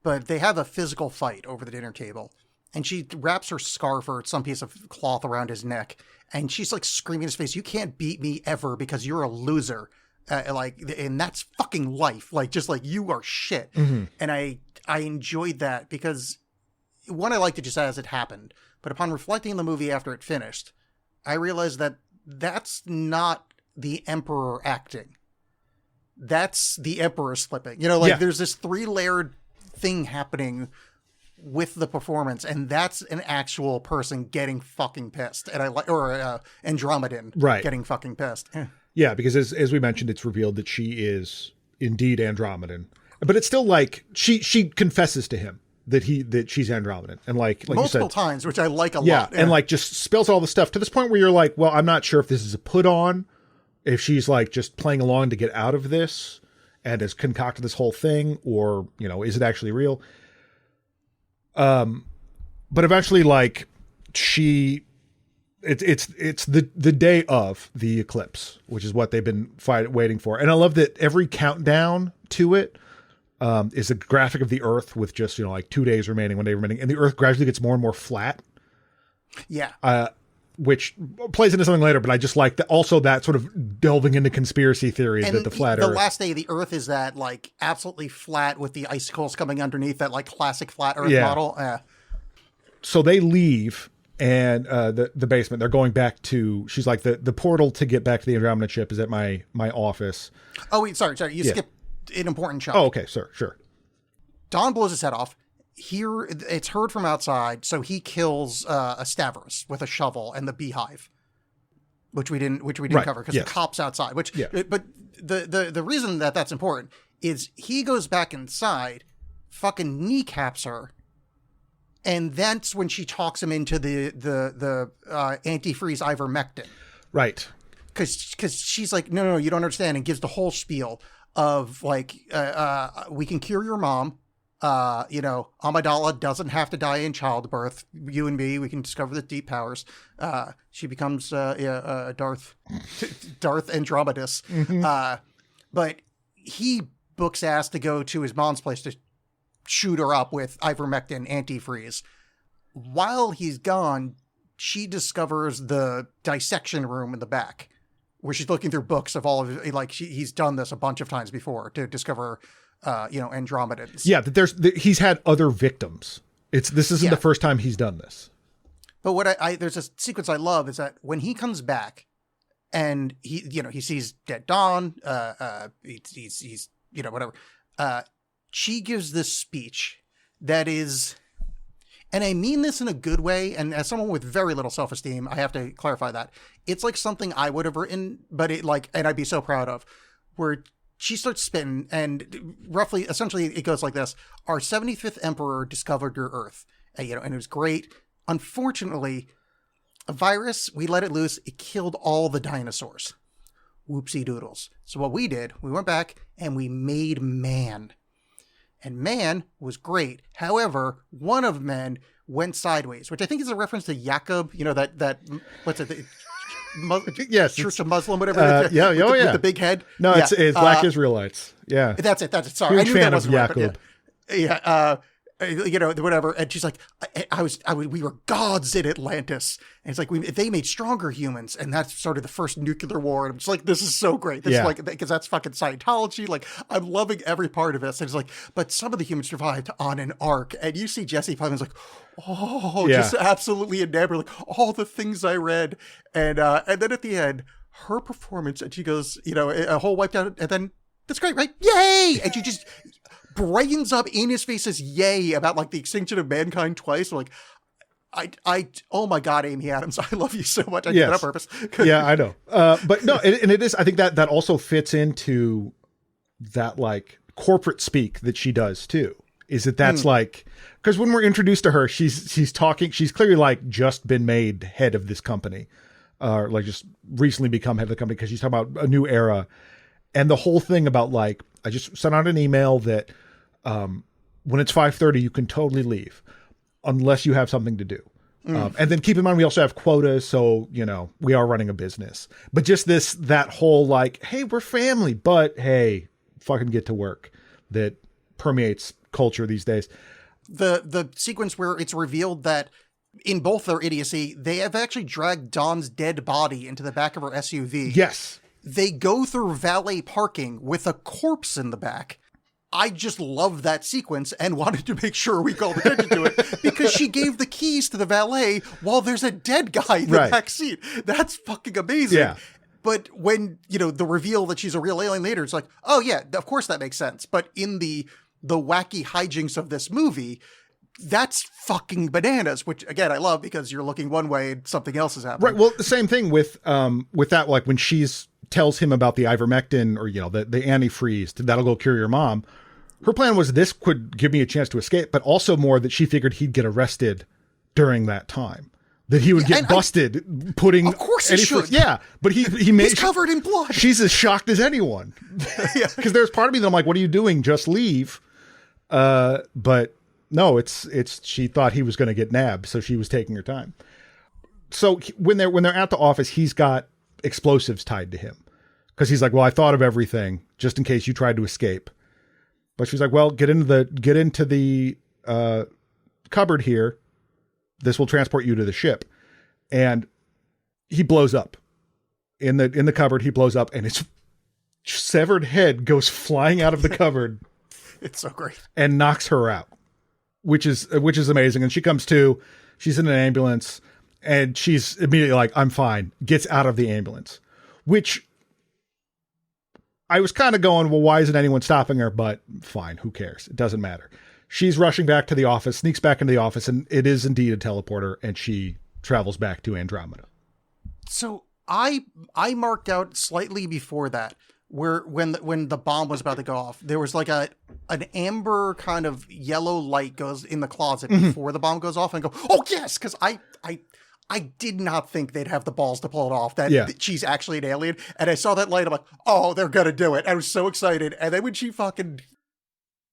But they have a physical fight over the dinner table. And she wraps her scarf or some piece of cloth around his neck. And she's like screaming in his face, you can't beat me ever because you're a loser. And that's fucking life. Like, just like, you are shit. Mm-hmm. And I enjoyed that because one, I liked it just as it happened, but upon reflecting on the movie after it finished, I realized that that's not the Emperor acting. That's the Emperor slipping. There's this 3-layered thing happening with the performance, and that's an actual person getting fucking pissed. And Andromedan getting fucking pissed. Yeah, because as we mentioned, it's revealed that she is indeed Andromedan. But it's still like she confesses to him that she's Andromedan, and like multiple you said, times, which I like a lot. Yeah, and like just spills all the stuff to this point where you're like, well, I'm not sure if this is a put on, if she's like just playing along to get out of this and has concocted this whole thing, or is it actually real? But eventually, like it's the day of the eclipse, which is what they've been waiting for, and I love that every countdown to it is a graphic of the Earth with just, like 2 days remaining, 1 day remaining. And the Earth gradually gets more and more flat. Yeah. Which plays into something later, but I just like that. Also that sort of delving into conspiracy theory that the flat Earth. The last day of the Earth is that like absolutely flat with the icicles coming underneath, that like classic flat Earth model. So they leave and the basement, they're going back to, she's like the portal to get back to the Andromeda ship is at my office. Oh, wait, sorry. You skipped an important chunk. Oh, okay. Sure. Don blows his head off. Here, it's heard from outside, so he kills a Stavros with a shovel and the beehive, which we didn't cover because the cops outside. But the reason that that's important is he goes back inside, fucking kneecaps her, and that's when she talks him into the antifreeze ivermectin. Right. Because she's like, no, you don't understand, and gives the whole spiel of like, we can cure your mom. Amidala doesn't have to die in childbirth. You and me, we can discover the deep powers. She becomes Darth Andromedus. Mm-hmm. But he books ass to go to his mom's place to shoot her up with ivermectin antifreeze. While he's gone, she discovers the dissection room in the back, where she's looking through books of all of it. Like he's done this a bunch of times before to discover, Andromedans. Yeah, that he's had other victims. This isn't the first time he's done this. But what there's a sequence I love is that when he comes back and he sees dead Dawn, he's whatever. She gives this speech that is, and I mean this in a good way, and as someone with very little self-esteem, I have to clarify that. It's like something I would have written, but and I'd be so proud of, where she starts spitting, and essentially it goes like this. Our 75th emperor discovered your Earth, and it was great. Unfortunately, a virus, we let it loose, it killed all the dinosaurs. Whoopsie doodles. So what we did, we went back and we made man. And man was great. However, one of men went sideways, which I think is a reference to Jacob, that what's it? Yes. Church of Muslim, whatever. With the big head. No, it's Black Israelites. Yeah. That's it. Sorry. Huge I knew fan that wasn't of Jacob. Right, whatever. And she's like, we were gods in Atlantis. And it's like, they made stronger humans. And that's sort of the first nuclear war. And it's like, this is so great. This is like, because that's fucking Scientology. Like, I'm loving every part of this. And it's like, but some of the humans survived on an ark. And you see Jesse Plemons like, just absolutely enamored, like all the things I read. And then at the end, her performance, and she goes, a whole wiped out. And then, that's great, right? Yay! And she just brains up in his face says yay about like the extinction of mankind twice. I'm like, oh my God, Amy Adams, I love you so much. I did that on purpose. Yeah, I know. But no, and it is, I think that also fits into that like corporate speak that she does too. Is that's like, because when we're introduced to her, she's talking, she's clearly like just been made head of this company, or like just recently become head of the company, because she's talking about a new era. And the whole thing about like, I just sent out an email that when it's 5:30, you can totally leave unless you have something to do. And then keep in mind, we also have quotas. So, we are running a business, but just that whole like, hey, we're family, but hey, fucking get to work, that permeates culture these days. The sequence where it's revealed that in both their idiocy, they have actually dragged Dawn's dead body into the back of her SUV. Yes. They go through valet parking with a corpse in the back. I just love that sequence and wanted to make sure we called attention to it because she gave the keys to the valet while there's a dead guy in the back seat. That's fucking amazing. Yeah. But when, the reveal that she's a real alien later, it's like, oh yeah, of course that makes sense. But in the wacky hijinks of this movie, that's fucking bananas, which again, I love because you're looking one way and something else is happening. Right. Well, the same thing with that, like when she's tells him about the ivermectin or, the antifreeze, that'll go cure your mom. Her plan was this could give me a chance to escape, but also more that she figured he'd get arrested during that time. That he would get busted putting. Of course he should. Yeah, but he's covered in blood. She's as shocked as anyone. Because there's part of me that I'm like, what are you doing? Just leave. But no, it's she thought he was going to get nabbed, so she was taking her time. So when they're at the office, he's got explosives tied to him because he's like, well, I thought of everything just in case you tried to escape. But she's like, well, get into the cupboard here. This will transport you to the ship. And he blows up in the cupboard. He blows up and his severed head goes flying out of the cupboard. It's so great. And knocks her out, which is amazing. And she comes to, she's in an ambulance and she's immediately like, I'm fine. Gets out of the ambulance, which I was kind of going, well, why isn't anyone stopping her? But fine, who cares? It doesn't matter. She's rushing back to the office, sneaks back into the office, and it is indeed a teleporter, and she travels back to Andromeda. So I marked out slightly before that, where when the bomb was about to go off, there was like an amber kind of yellow light goes in the closet before the bomb goes off, and I go, oh yes, because I did not think they'd have the balls to pull it off, that she's actually an alien. And I saw that light, I'm like, oh, they're going to do it. I was so excited. And then when she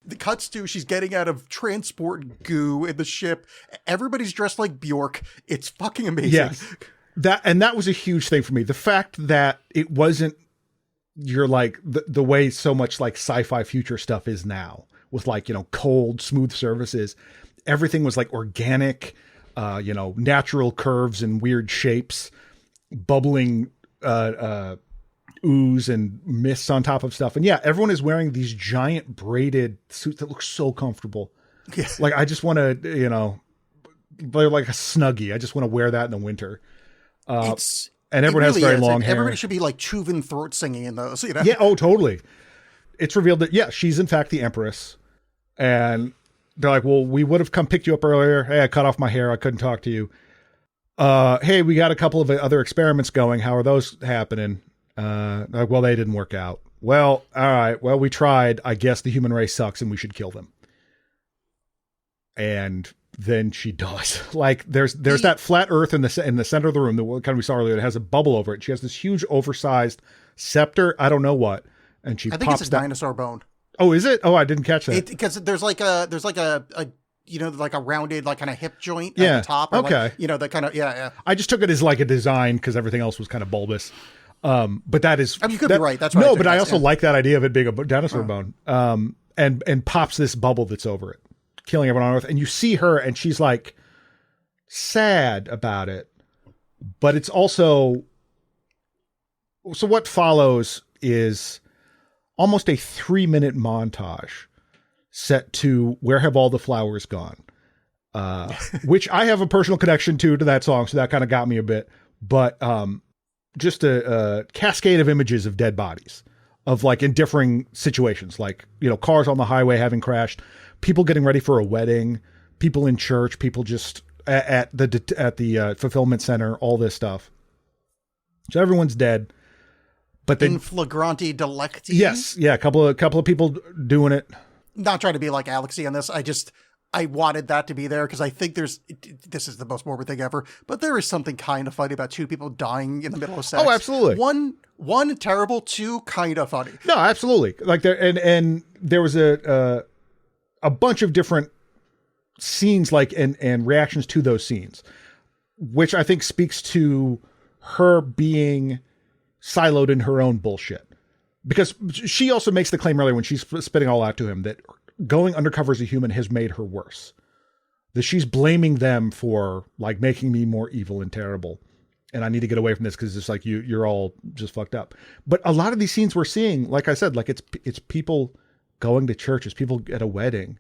the cuts to, she's getting out of transport goo in the ship. Everybody's dressed like Bjork. It's fucking amazing. Yes. That was a huge thing for me. The fact that it wasn't the way so much like sci-fi future stuff is now with like, cold, smooth surfaces. Everything was like organic, natural curves and weird shapes, bubbling ooze and mists on top of stuff. And yeah, everyone is wearing these giant braided suits that look so comfortable. Yeah. Like I just want to, they're like a Snuggie. I just want to wear that in the winter. And everyone has very long hair. Everybody should be like Chuvan throat singing in those, Yeah. Oh, totally. It's revealed that, she's in fact the Empress. And they're like, well, we would have come picked you up earlier. Hey, I cut off my hair. I couldn't talk to you. Hey, we got a couple of other experiments going. How are those happening? Like, well, they didn't work out. Well, all right. Well, we tried. I guess the human race sucks and we should kill them. And then she does. Like there's that flat earth in the center of the room, the kind we saw earlier, that has a bubble over it. She has this huge oversized scepter. I don't know what. And she I think pops it's a dinosaur bone. Oh, is it? Oh, I didn't catch that. Because there's like a like a rounded, like kind of hip joint at the top. Okay. Like, the kind of, yeah. I just took it as like a design because everything else was kind of bulbous. But that is, I mean, you could be right. That's right. No, but I also like that idea of it being a dinosaur bone. And pops this bubble that's over it, killing everyone on Earth. And you see her and she's like sad about it, but it's also, so what follows is almost a 3-minute montage set to Where Have All the Flowers Gone? Which I have a personal connection to that song. So that kind of got me a bit, but, just a cascade of images of dead bodies of like in differing situations, like, cars on the highway having crashed, people getting ready for a wedding, people in church, people just at the fulfillment center, all this stuff. So everyone's dead, but then in flagranti delicti. Yes. Yeah. A couple of people doing it. Not trying to be like Alexx on this. I wanted that to be there because I think this is the most morbid thing ever, but there is something kind of funny about two people dying in the middle of sex. Oh, absolutely. One terrible, two kind of funny. No, absolutely. Like there, and there was a bunch of different scenes, like, and reactions to those scenes, which I think speaks to her being siloed in her own bullshit, because she also makes the claim earlier when she's spitting all out to him that going undercover as a human has made her worse, that she's blaming them for like making me more evil and terrible. And I need to get away from this because it's like, you're all just fucked up. But a lot of these scenes we're seeing, like I said, like it's people going to church, as people at a wedding.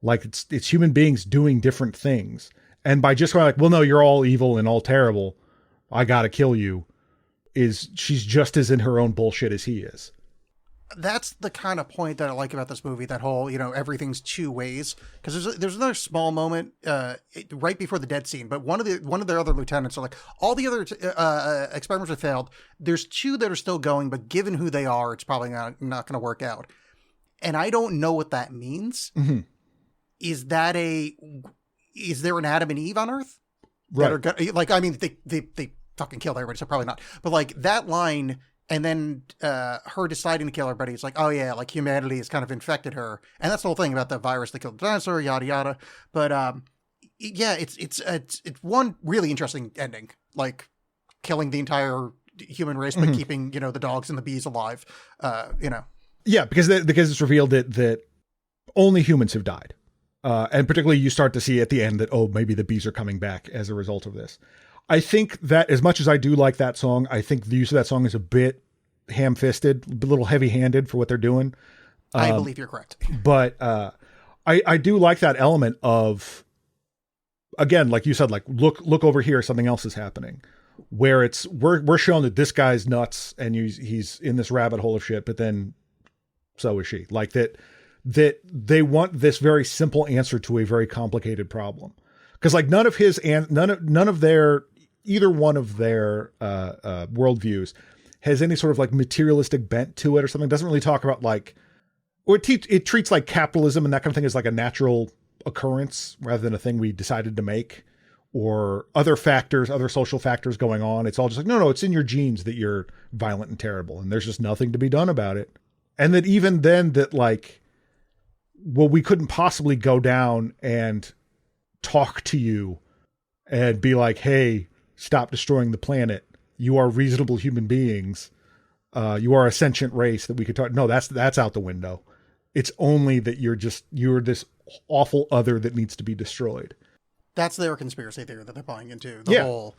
Like it's human beings doing different things. And by just going like, well, no, you're all evil and all terrible, I got to kill you, she's just as in her own bullshit as he is. That's the kind of point that I like about this movie, that whole, everything's two ways. Because there's another small moment right before the dead scene, but one of the other lieutenants are like, all the other experiments have failed. There's two that are still going, but given who they are, it's probably not going to work out. And I don't know what that means. Mm-hmm. Is there an Adam and Eve on Earth? Right. That are like, I mean, they fucking killed everybody, so probably not. But like that line, and then her deciding to kill everybody, it's like, oh yeah, like humanity has kind of infected her. And that's the whole thing about the virus that killed the dinosaur, yada yada. But yeah, it's one really interesting ending, like killing the entire human race, but keeping, the dogs and the bees alive, Yeah, because it's revealed that only humans have died. And particularly you start to see at the end that, oh, maybe the bees are coming back as a result of this. I think that as much as I do like that song, I think the use of that song is a bit ham-fisted, a little heavy-handed for what they're doing. I believe you're correct. But I do like that element of, again, like you said, like look over here, something else is happening. Where we're shown that this guy's nuts and he's in this rabbit hole of shit, but then so is she. Like that they want this very simple answer to a very complicated problem. Because like none of either one of their worldviews has any sort of like materialistic bent to it or something. It doesn't really talk about like, or it treats like capitalism and that kind of thing as like a natural occurrence rather than a thing we decided to make, or other social factors going on. It's all just like, no, it's in your genes that you're violent and terrible, and there's just nothing to be done about it. And that even then that like, well, we couldn't possibly go down and talk to you and be like, hey, stop destroying the planet. You are reasonable human beings. You are a sentient race that we could talk. No, that's out the window. It's only that you're this awful other that needs to be destroyed. That's their conspiracy theory that they're buying into. The whole,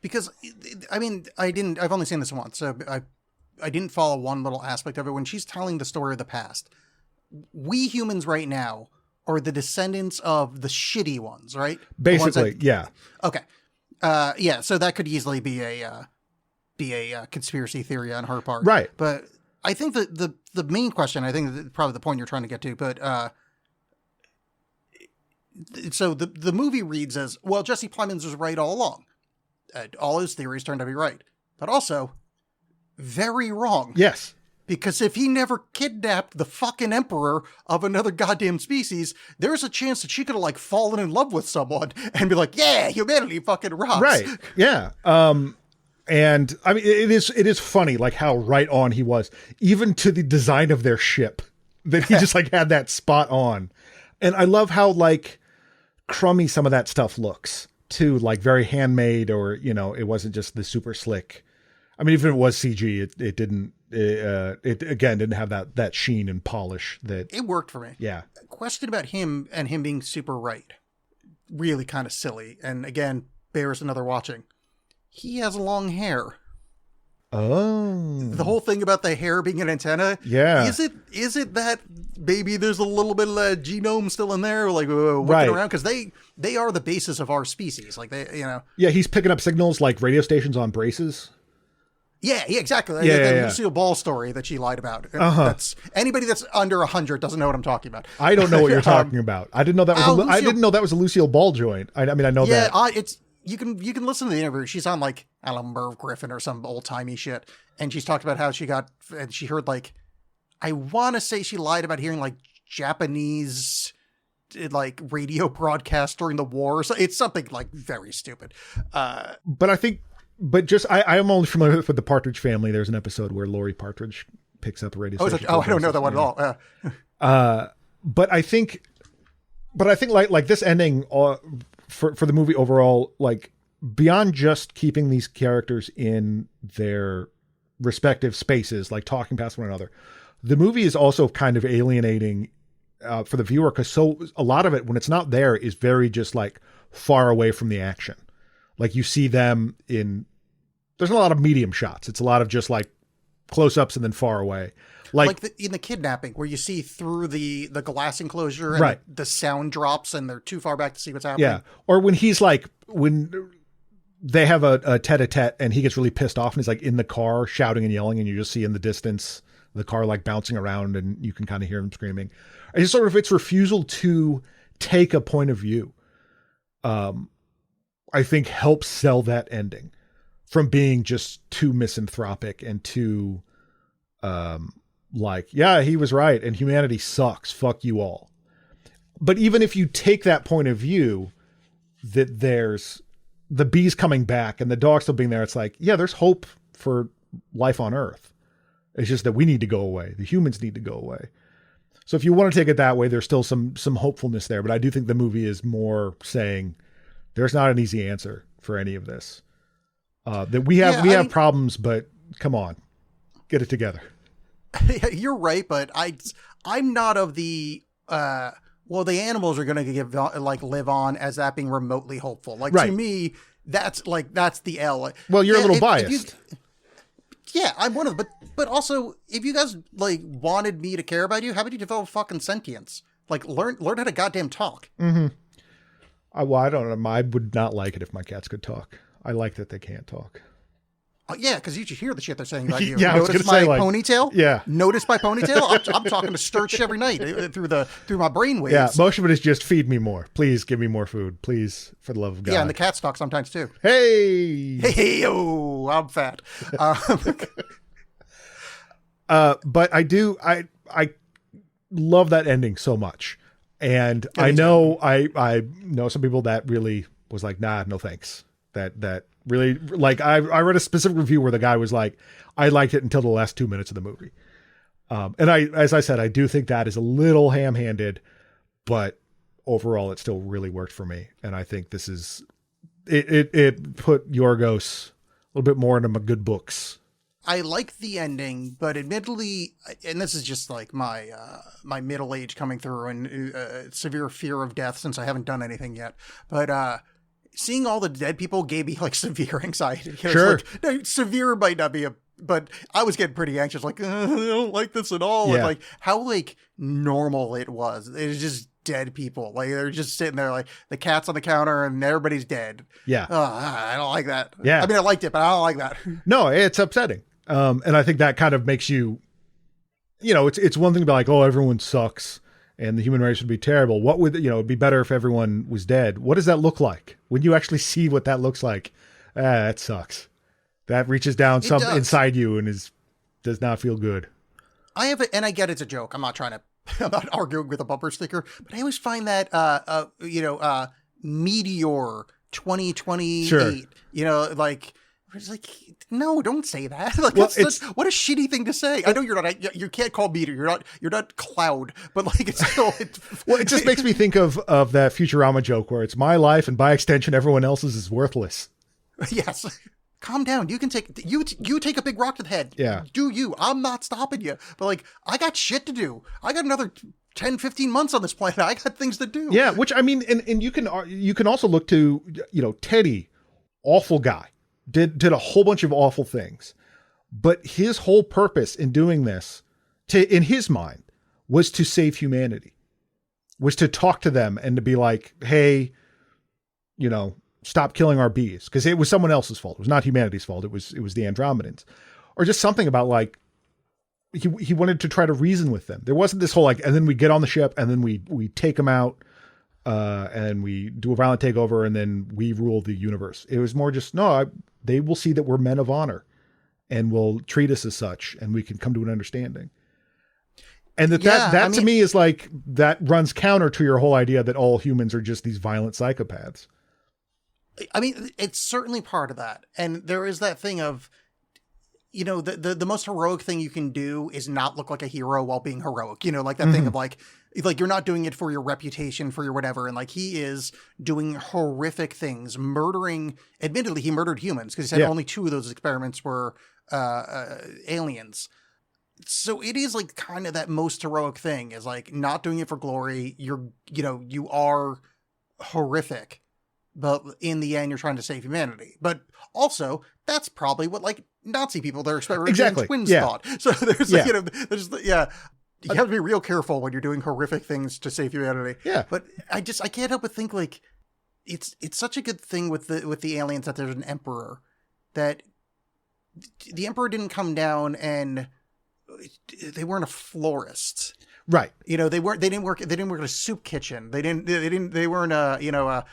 because I mean, I've only seen this once, so I didn't follow one little aspect of it. When she's telling the story of the past, we humans right now are the descendants of the shitty ones, right? Basically, yeah. Okay. Yeah, so that could easily be a conspiracy theory on her part. Right. But I think that the main question, I think that probably the point you're trying to get to, but so the movie reads as, well, Jesse Plemons was right all along. All his theories turned out to be right. But also, very wrong. Yes. Because if he never kidnapped the fucking emperor of another goddamn species, there's a chance that she could have like fallen in love with someone and be like, yeah, humanity fucking rocks. Right. Yeah. And I mean, it is funny, like how right on he was, even to the design of their ship, that he just like had that spot on. And I love how like crummy some of that stuff looks too, like very handmade, or, it wasn't just the super slick. I mean, even if it was CG, it didn't, it again didn't have that sheen and polish that it worked for me. Yeah. Question about him and him being super right. Really kind of silly. And again, bears another watching. He has long hair. Oh. The whole thing about the hair being an antenna. Yeah. Is it that maybe there's a little bit of genome still in there, like whipping around? Because they are the basis of our species. Like Yeah, he's picking up signals like radio stations on braces. Yeah, exactly. Yeah, Lucille Ball story that she lied about. That's anybody that's under 100 doesn't know what I'm talking about. I don't know what you're talking about. I didn't know that was. I didn't know that was a Lucille Ball joint. I mean, I know that. Yeah, it's you can listen to the interview. She's on like Merv Griffin or some old timey shit, and she's talked about how she heard like, I want to say she lied about hearing like Japanese like radio broadcast during the war. So it's something like very stupid. But I think. But just, I am only familiar with the Partridge Family. There's an episode where Laurie Partridge picks up the radio station. I don't know that one at all. But I think like this ending for the movie overall, like beyond just keeping these characters in their respective spaces, like talking past one another, the movie is also kind of alienating for the viewer, because a lot of it, when it's not there, is very just like far away from the action. Like you see them there's a lot of medium shots. It's a lot of just like close-ups and then far away. In the kidnapping where you see through the glass enclosure and right. the sound drops and they're too far back to see what's happening. Yeah. Or when he's like, when they have a tete-a-tete and he gets really pissed off and he's like in the car shouting and yelling and you just see in the distance the car like bouncing around and you can kind of hear him screaming. It's sort of its refusal to take a point of view. I think helps sell that ending from being just too misanthropic and too, like, yeah, he was right and humanity sucks. Fuck you all. But even if you take that point of view that there's the bees coming back and the dog still being there, it's like, yeah, there's hope for life on Earth. It's just that we need to go away. The humans need to go away. So if you want to take it that way, there's still some hopefulness there. But I do think the movie is more saying there's not an easy answer for any of this. That we have problems, but come on, get it together. You're right, but I'm not of the the animals are going to live on as that being remotely hopeful. Like right. To me, that's the L. Well, you're a little biased. Yeah, I'm one of them. But also, if you guys like wanted me to care about you, how about you develop fucking sentience? Like learn how to goddamn talk. Mm-hmm. I don't know. I would not like it if my cats could talk. I like that they can't talk. Yeah, because you should hear the shit they're saying about you. Yeah, Notice my ponytail? Yeah. Notice my ponytail? I'm talking to Sturch every night through my brainwaves. Yeah, most of it is just feed me more. Please give me more food. Please, for the love of God. Yeah, and the cats talk sometimes too. Hey, oh, I'm fat. But I love that ending so much. And I know some people that really was like, nah, no thanks. That really, like, I read a specific review where the guy was like, I liked it until the last 2 minutes of the movie. And as I said, I do think that is a little ham-handed, but overall it still really worked for me. And I think this is, it put Yorgos a little bit more into my good books. I like the ending, but admittedly, and this is just like my my middle age coming through and severe fear of death since I haven't done anything yet. But seeing all the dead people gave me like severe anxiety. Sure. Severe might not be but I was getting pretty anxious. Like, I don't like this at all. Yeah. And like how like normal it was. It was just dead people. Like they're just sitting there, like the cat's on the counter and everybody's dead. Yeah. I don't like that. Yeah. I mean, I liked it, but I don't like that. No, it's upsetting. And I think that kind of makes you, it's one thing to be like, oh, everyone sucks and the human race would be terrible. What would, it'd be better if everyone was dead. What does that look like? When you actually see what that looks like, that sucks. That reaches down inside you and does not feel good. And I get it's a joke. I'm not arguing with a bumper sticker, but I always find that, Meteor 2028, sure. It's like, no, don't say that. Like, well, what a shitty thing to say. I know you can't call meteor. You're not cloud, but like it's still. Well, it just makes me think of that Futurama joke where it's my life and by extension everyone else's is worthless. Yes. Calm down. You can you take a big rock to the head. Yeah. Do you? I'm not stopping you. But like, I got shit to do. I got another 10, 15 months on this planet. I got things to do. Yeah. Which I mean, and you can also look to, Teddy, awful guy. Did a whole bunch of awful things, but his whole purpose in doing this, in his mind, was to save humanity, was to talk to them and to be like, hey, stop killing our bees, because it was someone else's fault. It was not humanity's fault. It was the Andromedans, or just something about like he wanted to try to reason with them. There wasn't this whole like, and then we get on the ship and then we take them out. And we do a violent takeover and then we rule the universe. It was more just, they will see that we're men of honor and will treat us as such and we can come to an understanding. And that to me is like, that runs counter to your whole idea that all humans are just these violent psychopaths. I mean, it's certainly part of that. And there is that thing of, the most heroic thing you can do is not look like a hero while being heroic, like that thing of like you're not doing it for your reputation, for your whatever. And like, he is doing horrific things, admittedly, he murdered humans because he said only 2 of those experiments were aliens. So it is like kind of that most heroic thing is like not doing it for glory. You are horrific, but in the end, you're trying to save humanity. But also, that's probably what like Nazi people their experiment Exactly. twins Yeah. thought. So there's, Yeah. you have to be real careful when you're doing horrific things to save humanity. Yeah. But I can't help but think, like, it's such a good thing with the aliens that there's an emperor, that the emperor didn't come down and they weren't a florist. Right. You know, they didn't work in a soup kitchen. They weren't a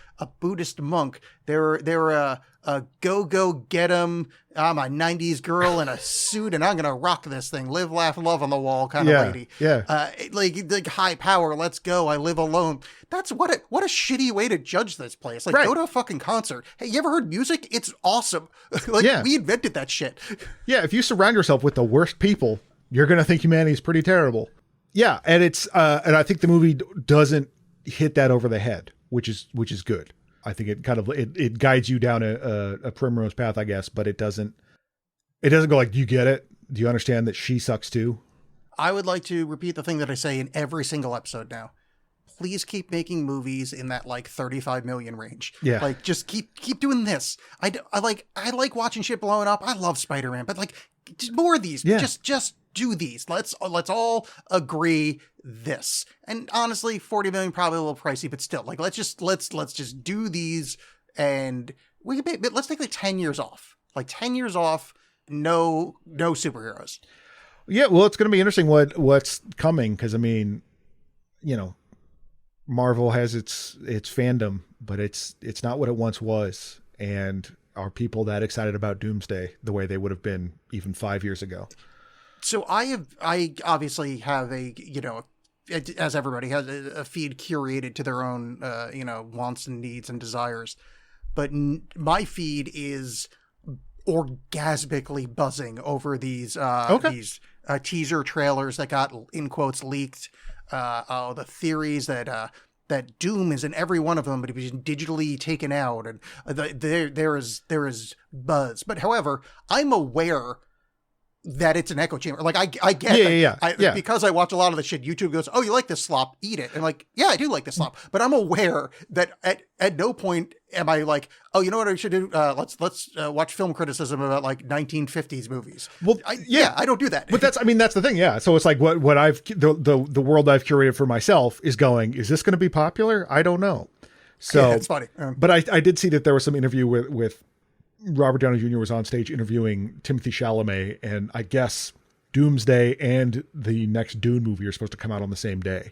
Buddhist monk. They were a go get 'em. I'm a 90s girl in a suit and I'm going to rock this thing. Live, laugh, love on the wall kind of lady. Yeah. Like high power. Let's go. I live alone. That's what a shitty way to judge this place. Like, right. Go to a fucking concert. Hey, you ever heard music? It's awesome. We invented that shit. Yeah. If you surround yourself with the worst people, you're going to think humanity is pretty terrible. Yeah, and it's and I think the movie doesn't hit that over the head, which is good. I think it kind of it guides you down a primrose path, I guess, but it doesn't go like, do you get it? Do you understand that she sucks too? I would like to repeat the thing that I say in every single episode now. Please keep making movies in that like 35 million range. Yeah. Like just keep doing this. I like watching shit blowing up. I love Spider-Man, but like just more of these. Yeah. Just do these. Let's all agree this. And honestly, 40 million probably a little pricey, but still, like let's just do these, and let's take like 10 years off. Like 10 years off, no superheroes. Yeah, well, it's going to be interesting what's coming, because I mean, you know, Marvel has its fandom, but it's not what it once was. And are people that excited about Doomsday the way they would have been even 5 years ago? So I obviously have as everybody has a feed curated to their own, wants and needs and desires. But my feed is orgasmically buzzing over these teaser trailers that got, in quotes, leaked. The theories that Doom is in every one of them, but it was digitally taken out, and there is buzz. But however, I'm aware that it's an echo chamber. Like I get it. Because I watch a lot of the shit, YouTube goes, "Oh, you like this slop? Eat it." And like, yeah, I do like this slop. But I'm aware that at no point am I like, "Oh, you know what I should do? Let's watch film criticism about like 1950s movies." Well, I don't do that. But that's the thing. Yeah. So it's like what I've the world I've curated for myself is going, is this going to be popular? I don't know. So yeah, it's funny. But I did see that there was some interview with Robert Downey Jr. was on stage interviewing Timothée Chalamet, and I guess Doomsday and the next Dune movie are supposed to come out on the same day.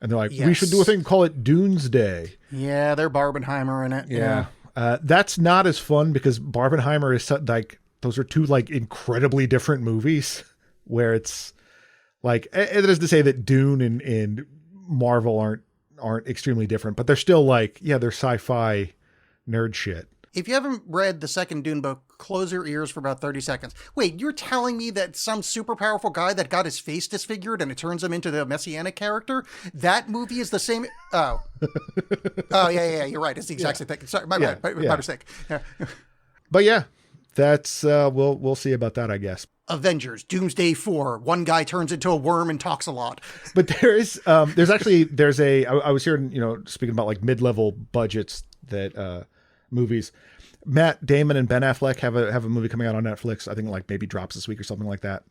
And they're like, we should do a thing, call it Doomsday. Yeah, they're Barbenheimer in it. Yeah. That's not as fun because Barbenheimer is like, those are two like incredibly different movies where it's like, it is to say that Dune and Marvel aren't extremely different, but they're still like, yeah, they're sci-fi nerd shit. If you haven't read the second Dune book, close your ears for about 30 seconds. Wait, you're telling me that some super powerful guy that got his face disfigured and it turns him into the messianic character? That movie is the same. Oh. Yeah. You're right. It's the exact same thing. Sorry, my mistake. Yeah. But yeah, that's, we'll see about that, I guess. Avengers, Doomsday 4. One guy turns into a worm and talks a lot. But there's I was hearing, speaking about like mid-level budgets that, movies. Matt Damon and Ben Affleck have a movie coming out on Netflix. I think like maybe drops this week or something like that.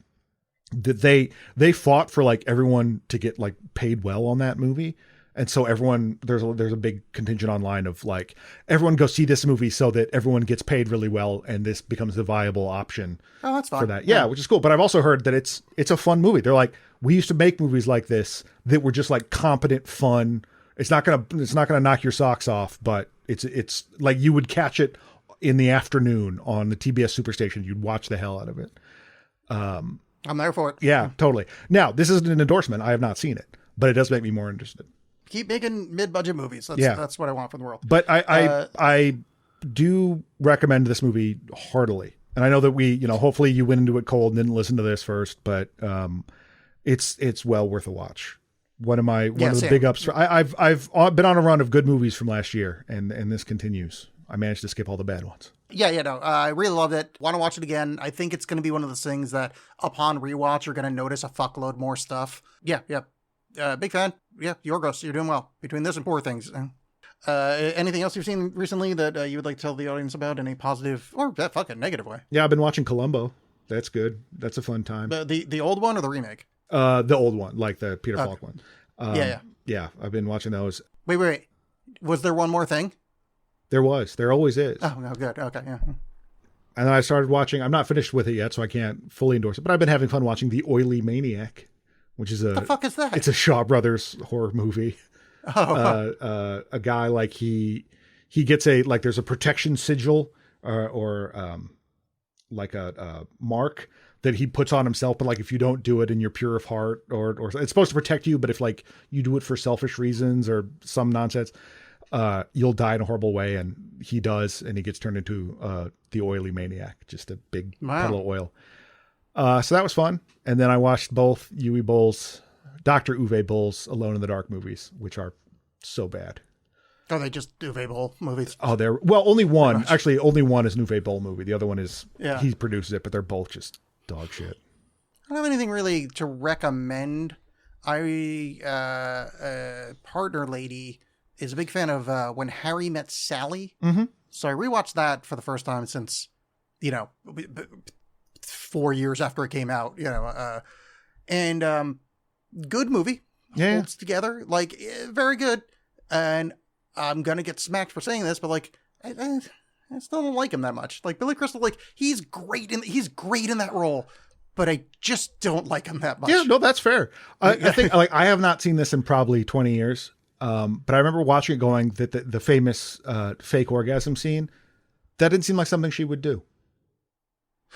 They fought for like everyone to get like paid well on that movie. And so everyone, there's a big contingent online of like, everyone go see this movie so that everyone gets paid really well. And this becomes the viable option for that. Yeah, which is cool. But I've also heard that it's a fun movie. They're like, we used to make movies like this that were just like competent fun. It's not gonna knock your socks off, but it's like you would catch it in the afternoon on the TBS Superstation. You'd watch the hell out of it. I'm there for it. Yeah, totally. Now, this isn't an endorsement. I have not seen it, but it does make me more interested. Keep making mid-budget movies. That's what I want from the world. But I do recommend this movie heartily. And I know that we, hopefully you went into it cold and didn't listen to this first, but it's well worth a watch. One of the big ups. I've been on a run of good movies from last year, and this continues. I managed to skip all the bad ones. I really loved it. Want to watch it again. I think it's going to be one of those things that upon rewatch, you're going to notice a fuckload more stuff. Yeah. Big fan. Yeah, Yorgos, you're doing well between this and Poor Things. Anything else you've seen recently that you would like to tell the audience about in a positive or that fucking negative way? Yeah, I've been watching Columbo. That's good. That's a fun time. The old one or the remake? The old one, like the Peter Falk one. Yeah. I've been watching those. Wait. Was there one more thing? There was. There always is. Oh, no, good. Okay, yeah. And then I started watching. I'm not finished with it yet, so I can't fully endorse it. But I've been having fun watching The Oily Maniac, which is what the fuck is that? It's a Shaw Brothers horror movie. Oh. A guy like he gets there's a protection sigil or like a mark that he puts on himself, but like if you don't do it and you're pure of heart or it's supposed to protect you, but if like you do it for selfish reasons or some nonsense, you'll die in a horrible way. And he does, and he gets turned into the Oily Maniac, just a big puddle of oil. So that was fun. And then I watched both Dr. Uwe Boll's Alone in the Dark movies, which are so bad. Oh, they just Uwe Boll movies? Oh, only one. Actually, only one is an Uwe Boll movie. The other one is, he produces it, but they're both just dog shit. I don't have anything really to recommend. Partner lady is a big fan of When Harry Met Sally. Mm-hmm. So I rewatched that for the first time since, 4 years after it came out, and good movie. Yeah. Holds together. Very good. And I'm going to get smacked for saying this, but I still don't like him that much. Like Billy Crystal, he's great in that role, but I just don't like him that much. Yeah, no, that's fair. I think I have not seen this in probably 20 years. But I remember watching it going that the famous fake orgasm scene, that didn't seem like something she would do.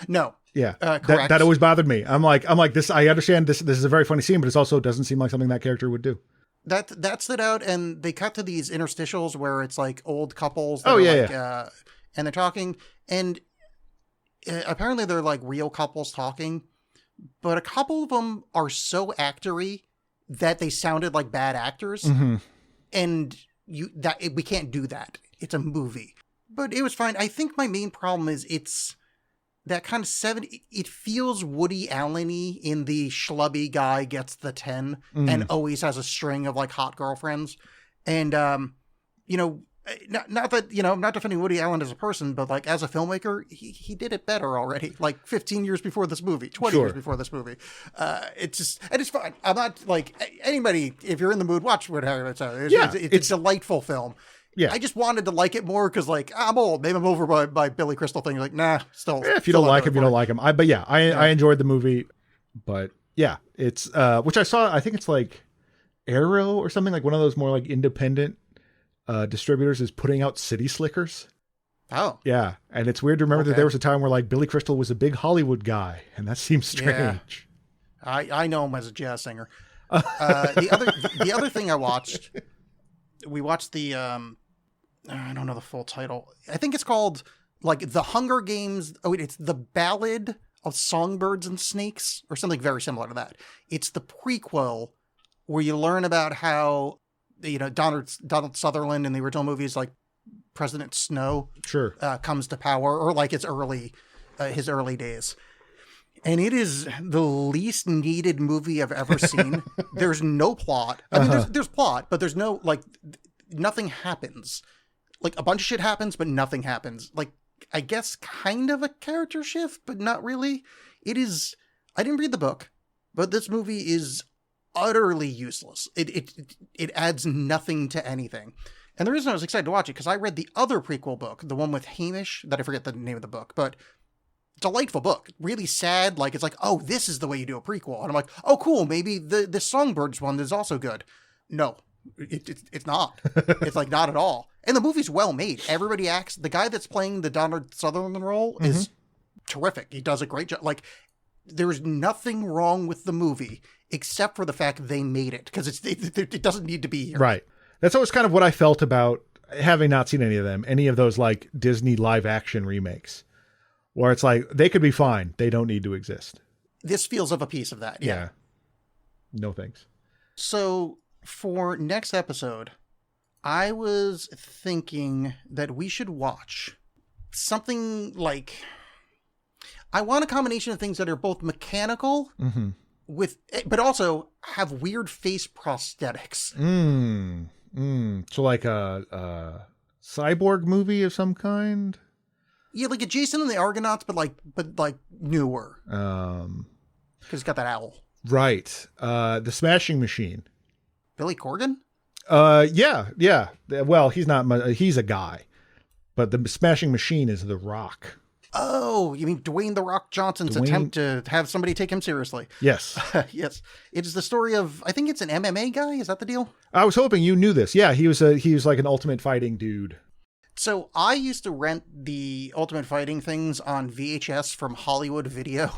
No. Yeah. Correct. That always bothered me. I'm like this, I understand this is a very funny scene, but it also doesn't seem like something that character would do. That stood out, and they cut to these interstitials where it's like old couples. That and they're talking, and apparently they're like real couples talking, but a couple of them are so actory that they sounded like bad actors. Mm-hmm. And we can't do that. It's a movie. But it was fine. I think my main problem is it's that kind of it feels Woody Allen-y in the schlubby guy gets the 10 and always has a string of hot girlfriends. And, not that, I'm not defending Woody Allen as a person, but as a filmmaker, he did it better already. 15 years before this movie, 20 years before this movie. It's fine. I'm not anybody, if you're in the mood, watch whatever. It's a delightful film. Yeah. I just wanted to like it more because I'm old. Maybe I'm over by Billy Crystal thing. Nah, still. Yeah, if you don't like him, you don't like him. I enjoyed the movie, but yeah, it's which I saw. I think it's Arrow or something, one of those more independent distributors is putting out City Slickers. Oh. Yeah. And it's weird to remember that there was a time where Billy Crystal was a big Hollywood guy, and that seems strange. Yeah. I know him as a jazz singer. The other thing I watched, we watched the I don't know the full title. I think it's called The Hunger Games. Oh wait, it's The Ballad of Songbirds and Snakes or something very similar to that. It's the prequel where you learn about how Donald Sutherland in the original movies, President Snow, comes to power, or his early days. And it is the least needed movie I've ever seen. There's no plot. I mean, there's plot, but there's no nothing happens. A bunch of shit happens, but nothing happens. I guess kind of a character shift, but not really. It is. I didn't read the book, but this movie is utterly useless. It adds nothing to anything. And the reason I was excited to watch it, because I read the other prequel book, the one with Hamish, that I forget the name of the book, but delightful book. Really sad. It's oh, this is the way you do a prequel. And I'm like, oh, cool. Maybe the Songbirds one is also good. No, it's not. It's not at all. And the movie's well made. Everybody acts. The guy that's playing the Donald Sutherland role is terrific. He does a great job. There's nothing wrong with the movie except for the fact they made it, because it doesn't need to be here. Right. That's always kind of what I felt about having not seen any of them, any of those Disney live action remakes, where it's they could be fine. They don't need to exist. This feels of a piece of that. Yeah. No thanks. So for next episode, I was thinking that we should watch something I want a combination of things that are both mechanical but also have weird face prosthetics. So like a cyborg movie of some kind? Yeah, like a Jason and the Argonauts, but like newer. Because he's got that owl. Right. The Smashing Machine. Billy Corgan? Yeah. Well, he's a guy. But the Smashing Machine is The Rock. Oh, you mean Dwayne The Rock Johnson's attempt to have somebody take him seriously? Yes. Yes. It is the story of, I think it's an MMA guy. Is that the deal? I was hoping you knew this. Yeah, he was like an Ultimate Fighting dude. So I used to rent the Ultimate Fighting things on VHS from Hollywood Video.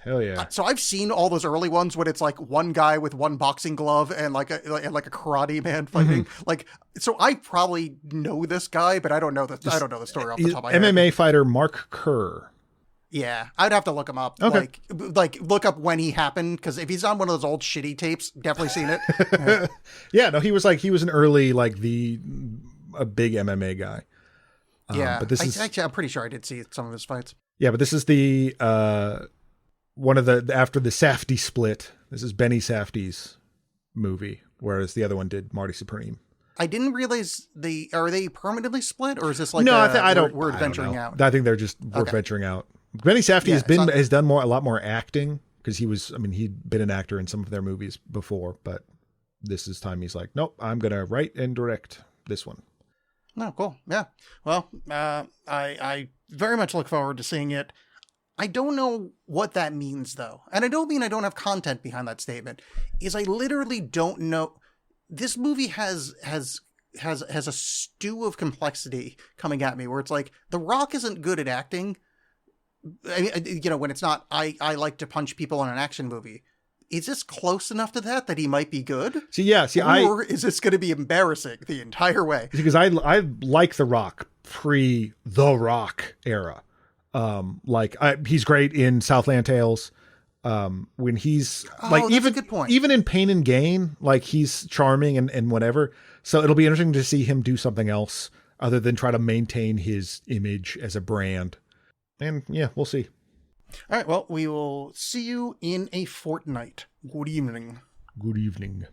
Hell yeah. So I've seen all those early ones when it's like one guy with one boxing glove and like a karate man fighting. Like, so I probably know this guy, but I don't know the story off the top of my head. MMA fighter Mark Kerr. Yeah, I'd have to look him up. Okay. Like look up when he happened, because if he's on one of those old shitty tapes, definitely seen it. Yeah, no, he was an early a big MMA guy. Yeah, but this is actually I'm pretty sure I did see some of his fights. Yeah, but this is the one of the after the Safdie split. This is Benny Safdie's movie, whereas the other one did Marty Supreme. I didn't realize are they permanently split, or is this like we're venturing out? I think they're just venturing out. Benny Safdie has done a lot more acting, because he'd been an actor in some of their movies before, but this is time he's like, nope, I'm gonna write and direct this one. Oh, cool. Yeah. Well, I very much look forward to seeing it. I don't know what that means, though. And I don't mean I don't have content behind that statement. I literally don't know. This movie has a stew of complexity coming at me, where it's like, The Rock isn't good at acting. I mean, when it's not, I like to punch people in an action movie. Is this close enough to that he might be good? Or is this going to be embarrassing the entire way? Because I like The Rock pre The Rock era. He's great in Southland Tales. When he's that's a good point. Even in Pain and Gain, he's charming and whatever. So it'll be interesting to see him do something else other than try to maintain his image as a brand. And yeah, we'll see. All right, well, we will see you in a fortnight. Good evening. Good evening.